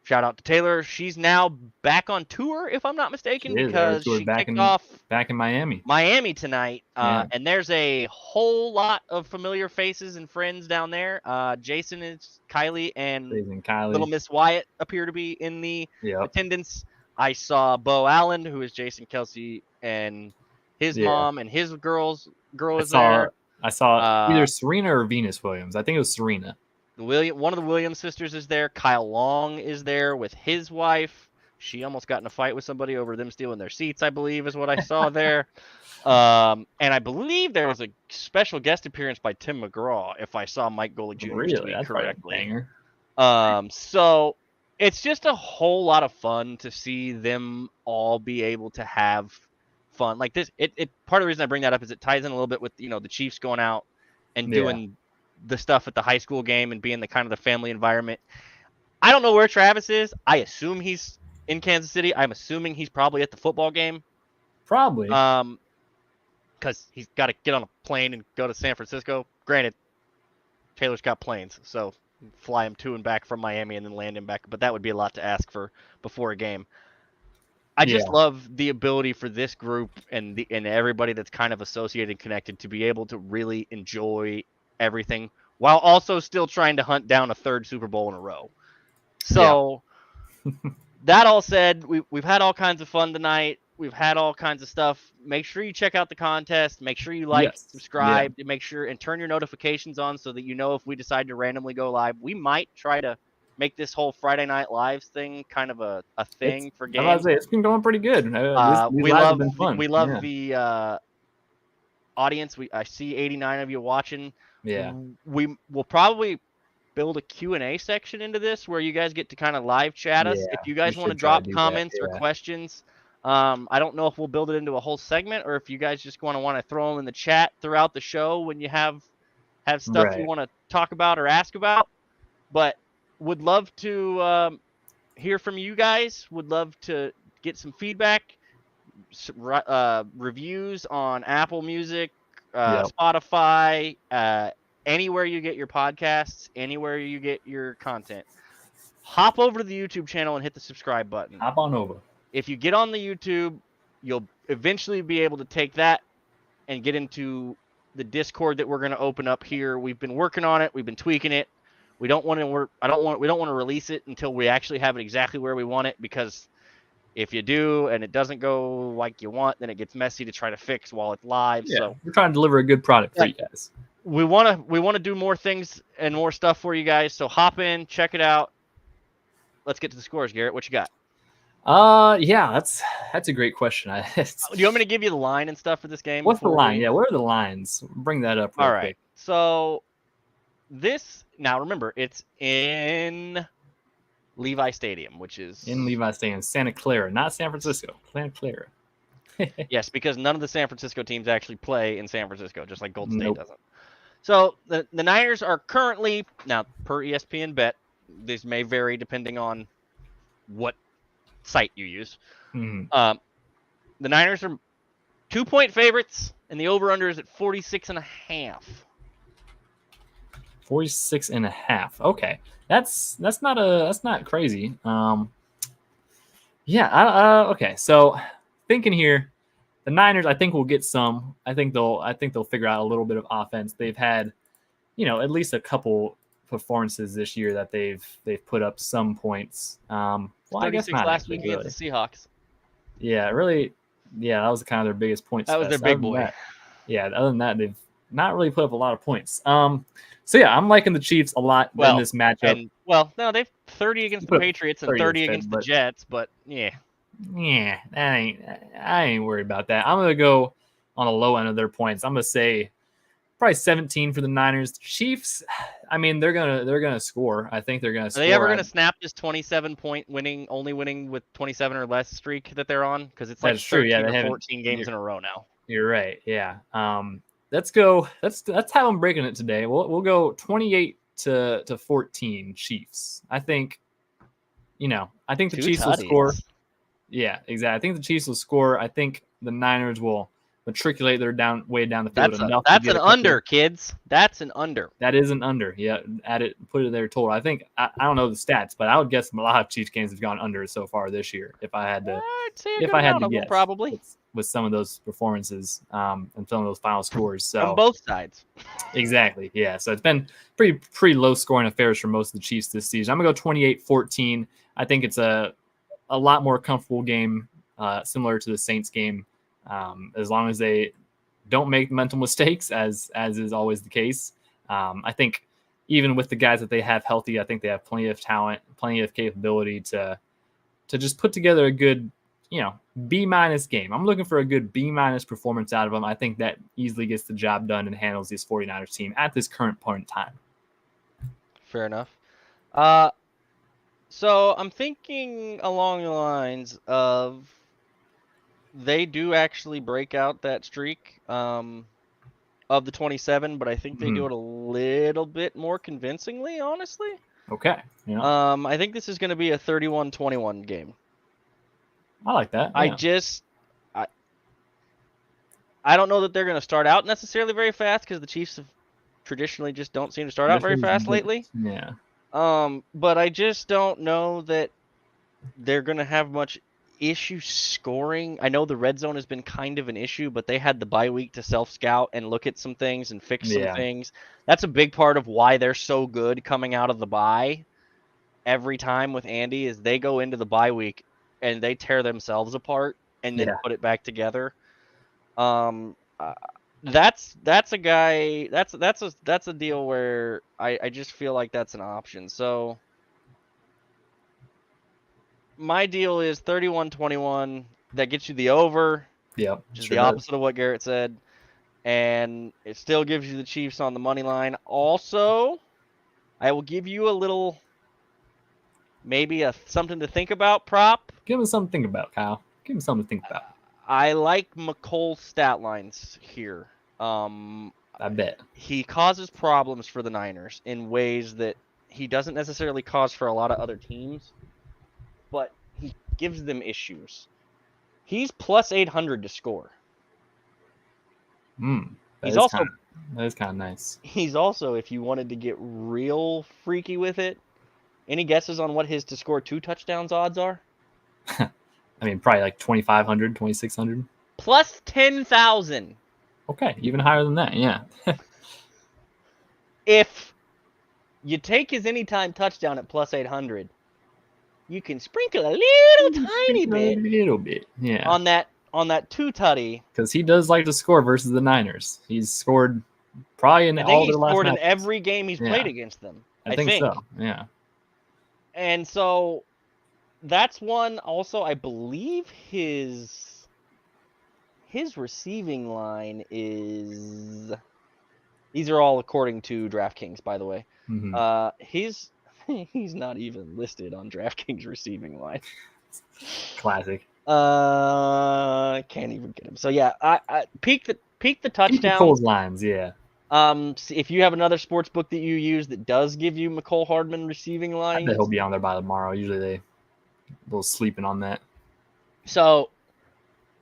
shout out to Taylor. She's now back on tour, if I'm not mistaken, because she kicked off back in Miami tonight. And there's a whole lot of familiar faces and friends down there. Jason is Kylie and Little Miss Wyatt appear to be in the attendance. I saw Bo Allen, who is Jason Kelsey and his mom, and his girl is there. I saw either Serena or Venus Williams. I think it was Serena. One of the Williams sisters is there. Kyle Long is there with his wife. She almost got in a fight with somebody over them stealing their seats, I believe, is what I saw there. And I believe there was a special guest appearance by Tim McGraw, if I saw Mike Golick Jr. tweet correctly. So it's just a whole lot of fun to see them all be able to have fun like this. It part of the reason I bring that up is it ties in a little bit with the Chiefs going out and doing the stuff at the high school game and being the kind of the family environment. I don't know where Travis is. I assume he's in Kansas City. I'm assuming he's probably at the football game. Probably. Because he's got to get on a plane and go to San Francisco. Granted, Taylor's got planes, so fly him to and back from Miami and then land him back. But that would be a lot to ask for before a game. I just love the ability for this group and everybody that's kind of associated and connected to be able to really enjoy everything while also still trying to hunt down a third Super Bowl in a row. So that all said, we've had all kinds of fun tonight. We've had all kinds of stuff. Make sure you check out the contest. Make sure you subscribe, and make sure and turn your notifications on so that you know if we decide to randomly go live. We might try to make this whole Friday Night Lives thing kind of a thing for games. I was say, it's been going pretty good. We love the audience. I see 89 of you watching. Yeah. We will probably build a Q&A section into this where you guys get to kind of live chat us. If you guys want to drop comments or questions, I don't know if we'll build it into a whole segment or if you guys just want to throw them in the chat throughout the show when you have stuff you want to talk about or ask about. But would love to hear from you guys. Would love to get some feedback, reviews on Apple Music, Spotify, anywhere you get your podcasts, anywhere you get your content. Hop over to the YouTube channel and hit the subscribe button. Hop on over. If you get on the YouTube, you'll eventually be able to take that and get into the Discord that we're going to open up here. We've been working on it. We've been tweaking it. We don't want to release it until we actually have it exactly where we want it, because if you do and it doesn't go like you want, then it gets messy to try to fix while it's live. Yeah, so we're trying to deliver a good product for you guys. We want to do more things and more stuff for you guys. So hop in, check it out. Let's get to the scores, Garrett. What you got? That's a great question. Do you want me to give you the line and stuff for this game? What's the line? Yeah, what are the lines? Bring that up real quick. So now remember, it's in Levi Stadium, which is in Levi Stadium, Santa Clara, not San Francisco. Santa Clara. Yes, because none of the San Francisco teams actually play in San Francisco, just like Golden State doesn't. So the Niners are currently, now per ESPN Bet, this may vary depending on what site you use. The Niners are 2-point favorites, and the over/under is at 46.5. 46.5. Okay, that's not crazy. Okay. So thinking here, the Niners, I think will get some. I think they'll figure out a little bit of offense. They've had, at least a couple performances this year that they've put up some points. Well, I guess not last week against the Seahawks. Yeah, really. Yeah, that was kind of their biggest point. That was their big boy. Other than that, they've not really put up a lot of points. So yeah, I'm liking the Chiefs a lot in this matchup. No, they've 30 against the Patriots and 30 against the Jets, but yeah. Yeah, I ain't worried about that. I'm gonna go on the low end of their points. I'm gonna say probably 17 for the Niners. The Chiefs, I mean, they're gonna score. I think they're gonna score. Are they ever gonna snap this 27-point only winning with 27 or less streak that they're on? Because it's like 13 or 14 games in a row now. You're right. Yeah. Let's go. Let's how I'm breaking it today. We'll go 28-14 Chiefs. I think, I think the Chiefs will score. Yeah, exactly. I think the Chiefs will score. I think the Niners will matriculate their way down the field enough. That's an under, kids. That's an under. That is an under. Yeah, add it, put it there total. I think I don't know the stats, but I would guess a lot of Chiefs games have gone under so far this year. If I had to, guess, probably with some of those performances and some of those final scores. So on both sides. Exactly. Yeah. So it's been pretty low scoring affairs for most of the Chiefs this season. I'm gonna go 28-14. I think it's a lot more comfortable game, similar to the Saints game. As long as they don't make mental mistakes, as is always the case. I think even with the guys that they have healthy, I think they have plenty of talent, plenty of capability to just put together a good, B- game. I'm looking for a good B- performance out of them. I think that easily gets the job done and handles this 49ers team at this current point in time. Fair enough. So I'm thinking along the lines of they do actually break out that streak of the 27, but I think they do it a little bit more convincingly, honestly. Okay. Yeah. I think this is going to be a 31-21 game. I like that. Yeah. I don't know that they're going to start out necessarily very fast because the Chiefs have traditionally just don't seem to start out very fast lately. Yeah. But I just don't know that they're going to have much issue scoring. I know the red zone has been kind of an issue, but they had the bye week to self-scout and look at some things and fix some things. That's a big part of why they're so good coming out of the bye every time with Andy is they go into the bye week and they tear themselves apart and then put it back together. That's a guy. That's a deal where I just feel like that's an option. So my deal is 31-21. That gets you the over. Yep. Which is the opposite of what Garrett said. And it still gives you the Chiefs on the money line. Also, I will give you a little, maybe something to think about prop. Give him something to think about, Kyle. Give him something to think about. I like McColl's stat lines here. I bet. He causes problems for the Niners in ways that he doesn't necessarily cause for a lot of other teams, but he gives them issues. He's plus 800 to score. That is kind of nice. He's also, if you wanted to get real freaky with it, any guesses on what his to score 2 touchdowns odds are? I mean, probably like 2,500, 2,600. Plus 10,000. Okay, even higher than that, yeah. If you take his anytime touchdown at plus 800, you can sprinkle a tiny bit, yeah, on that 2-tutty. Because he does like to score versus the Niners. He's scored probably in all their last matches. He's scored in every game he's played against them. I think so, yeah. And so that's one. Also, I believe his receiving line is. These are all according to DraftKings, by the way. He's not even listed on DraftKings receiving line. Classic. Can't even get him. So yeah, I peek the touchdown. McColl's lines, yeah. If you have another sports book that you use that does give you McCole Hardman receiving lines, I bet he'll be on there by tomorrow. Usually they little sleeping on that. So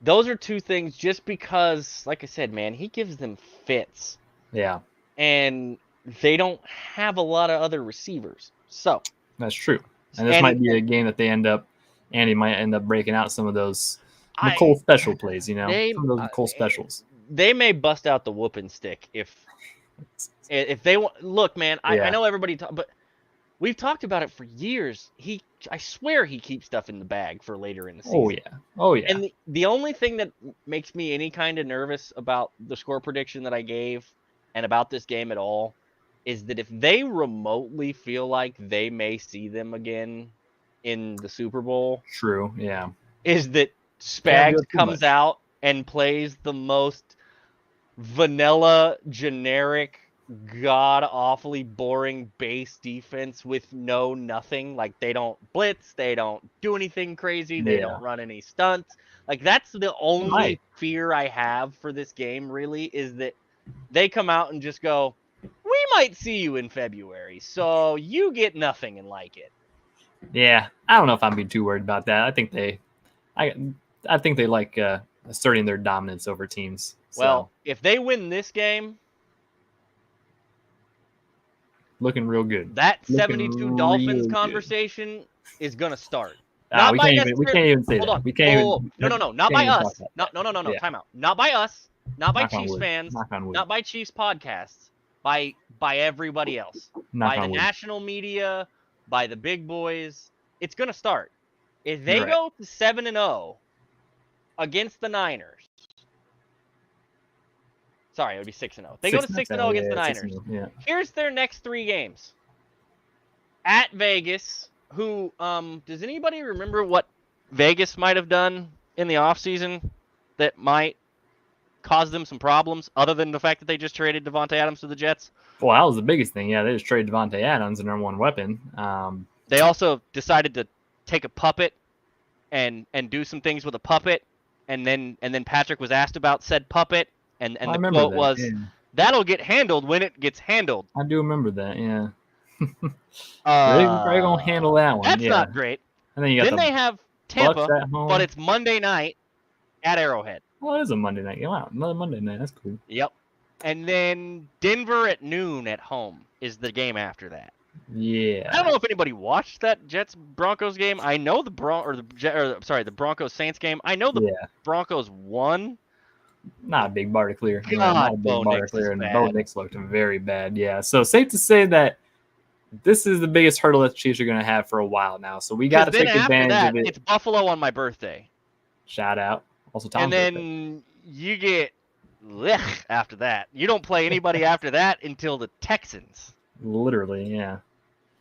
those are 2 things just because, like I said, man, he gives them fits. Yeah. And they don't have a lot of other receivers. So that's true. And this might be a game that Andy might end up breaking out some of those McCole special plays, some of those McCole specials. They may bust out the whooping stick if they want. Look, man, I know everybody but we've talked about it for years. I swear he keeps stuff in the bag for later in the season. Oh yeah. And the only thing that makes me any kind of nervous about the score prediction that I gave and about this game at all is that if they remotely feel like they may see them again in the Super Bowl. True, yeah. Is that Spags comes out and plays the most vanilla, generic, god-awfully boring base defense with nothing. Like, they don't blitz, they don't do anything crazy, they don't run any stunts. Like, that's the only fear I have for this game, really, is that they come out and just go, we might see you in February, so you get nothing and like it. Yeah, I don't know if I'm being too worried about that. I think they like asserting their dominance over teams. Well, if they win this game, looking real good. That 72 Dolphins conversation is gonna start. We can't even say that. We can't even. No, not by us. No. Time out. Not by us. Not by Chiefs fans. Not by Chiefs podcasts. By everybody else. By the national media. By the big boys. It's gonna start. If they go to 7-0 against the Niners. Sorry, it would be 6-0. They go to 6-0 against the Niners. Here's their next 3 games. At Vegas, who does anybody remember what Vegas might have done in the offseason that might cause them some problems other than the fact that they just traded Davante Adams to the Jets? Well, that was the biggest thing. Yeah, they just traded Davante Adams, the number 1 weapon. They also decided to take a puppet and do some things with a puppet, and then Patrick was asked about said puppet. And the quote was, "That'll get handled when it gets handled." I do remember that, yeah. They're probably gonna handle that one. That's not great. And then they have Tampa, but it's Monday night at Arrowhead. Well, it is a Monday night. Wow, another Monday night. That's cool. Yep. And then Denver at noon at home is the game after that. Yeah. I don't know if anybody watched that Jets Broncos game. I know the Broncos Saints game. I know the Broncos won. Not a big bar to clear. Not a big bar to clear. And Bo Nix looked very bad. Yeah. So safe to say that this is the biggest hurdle that the Chiefs are going to have for a while now. So we got to take advantage of it. It's Buffalo on my birthday. Shout out. Also Tom's And then you get after that. You don't play anybody after that until the Texans. Literally, yeah.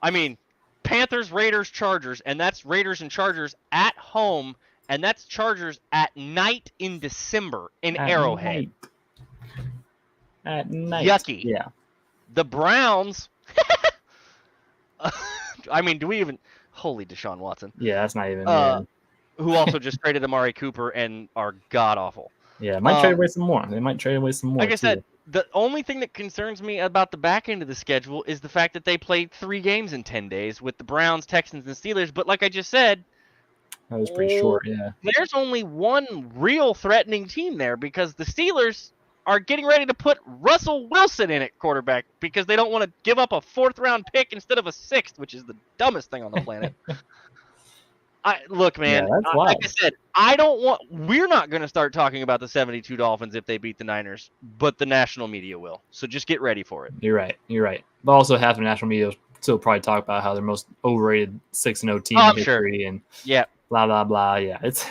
I mean, Panthers, Raiders, Chargers, and that's Raiders and Chargers at home. And that's Chargers at night in December in Arrowhead. At night. Yucky. Yeah. The Browns. I mean, do we even? Holy Deshaun Watson. Yeah, that's not even. Who also just traded Amari Cooper and are god awful. Yeah, might trade away some more. They might trade away some more. Like I said, the only thing that concerns me about the back end of the schedule is the fact that they played 3 games in 10 days with the Browns, Texans, and Steelers. But like I just said. That was pretty short, yeah. There's only one real threatening team there because the Steelers are getting ready to put Russell Wilson in at quarterback because they don't want to give up a 4th-round pick instead of a 6th, which is the dumbest thing on the planet. Look, man, like I said, we're not going to start talking about the 72 Dolphins if they beat the Niners, but the national media will. So just get ready for it. You're right. But also half the national media will still probably talk about how they're most overrated 6-0 team in history. Sure. And yeah. Blah blah blah. Yeah, it's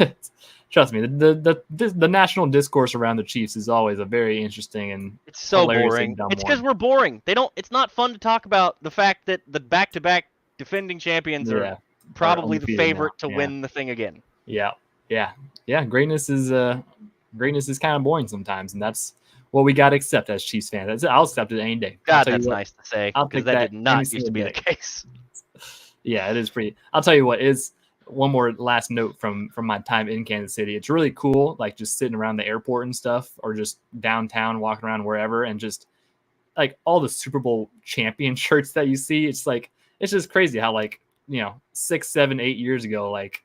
trust me. The national discourse around the Chiefs is always a very interesting and it's so boring. It's because we're boring. It's not fun to talk about the fact that the back-to-back defending champions are probably the favorite to win the thing again. Yeah. Greatness is kind of boring sometimes, and that's what we got to accept as Chiefs fans. I'll accept it any day. God, that's nice to say because that did not used to be the case. Yeah, it is pretty. I'll tell you what is. One more last note from my time in Kansas City. It's really cool, like just sitting around the airport and stuff, or just downtown, walking around wherever, and just like all the Super Bowl champion shirts that you see. It's just crazy how 6, 7, 8 years ago, like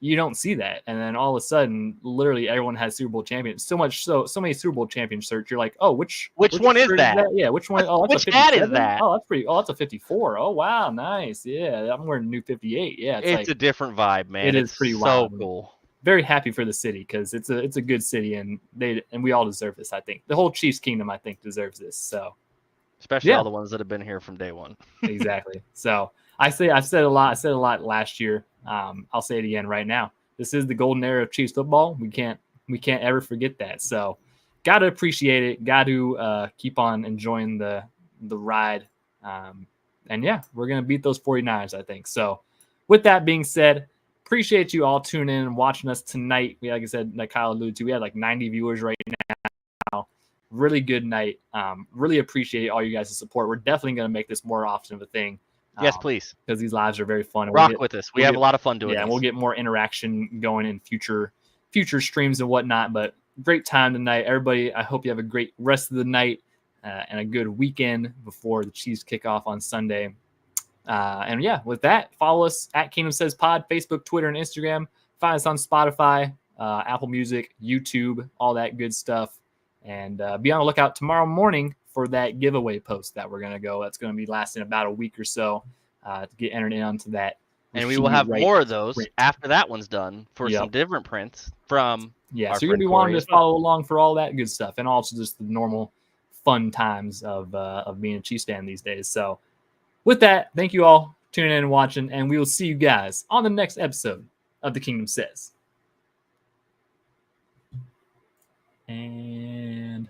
you don't see that, and then all of a sudden, literally everyone has Super Bowl champions. So many Super Bowl champion shirts. You're like, oh, which one is that? Yeah, which one? Oh, that's which ad is that? Oh, that's pretty. Oh, that's a 54. Oh, wow, nice. Yeah, I'm wearing a new 58. Yeah, it's a different vibe, man. It's pretty wild. So cool. Very happy for the city because it's a good city, and we all deserve this. I think the whole Chiefs kingdom, I think, deserves this. So, especially all the ones that have been here from day one. Exactly. So I've said a lot. I said a lot last year. I'll say it again right now. This is the golden era of Chiefs football. We can't ever forget that. So, got to appreciate it. Got to keep on enjoying the ride. And yeah, we're gonna beat those 49ers, I think. So, with that being said, appreciate you all tuning in and watching us tonight. Like I said, like Kyle alluded to, we had like 90 viewers right now. Really good night. Really appreciate all you guys' support. We're definitely gonna make this more often of a thing. Yes, please. Because these lives are very fun. Rock with us. We have a lot of fun doing it. Yeah, and we'll get more interaction going in future streams and whatnot. But great time tonight. Everybody, I hope you have a great rest of the night and a good weekend before the Chiefs kick off on Sunday. And yeah, with that, follow us at Kingdom Says Pod, Facebook, Twitter, and Instagram. Find us on Spotify. Apple Music, YouTube, all that good stuff. And be on the lookout tomorrow morning for that giveaway post that we're going to go. That's going to be lasting about a week or so to get entered into that. And we will have more of those after that one's done for some different prints from so you're going to be wanting to follow along for all that good stuff, and also just the normal fun times of being a Chiefs fan these days. So with that, thank you all for tuning in and watching, and we will see you guys on the next episode of The Kingdom Says. And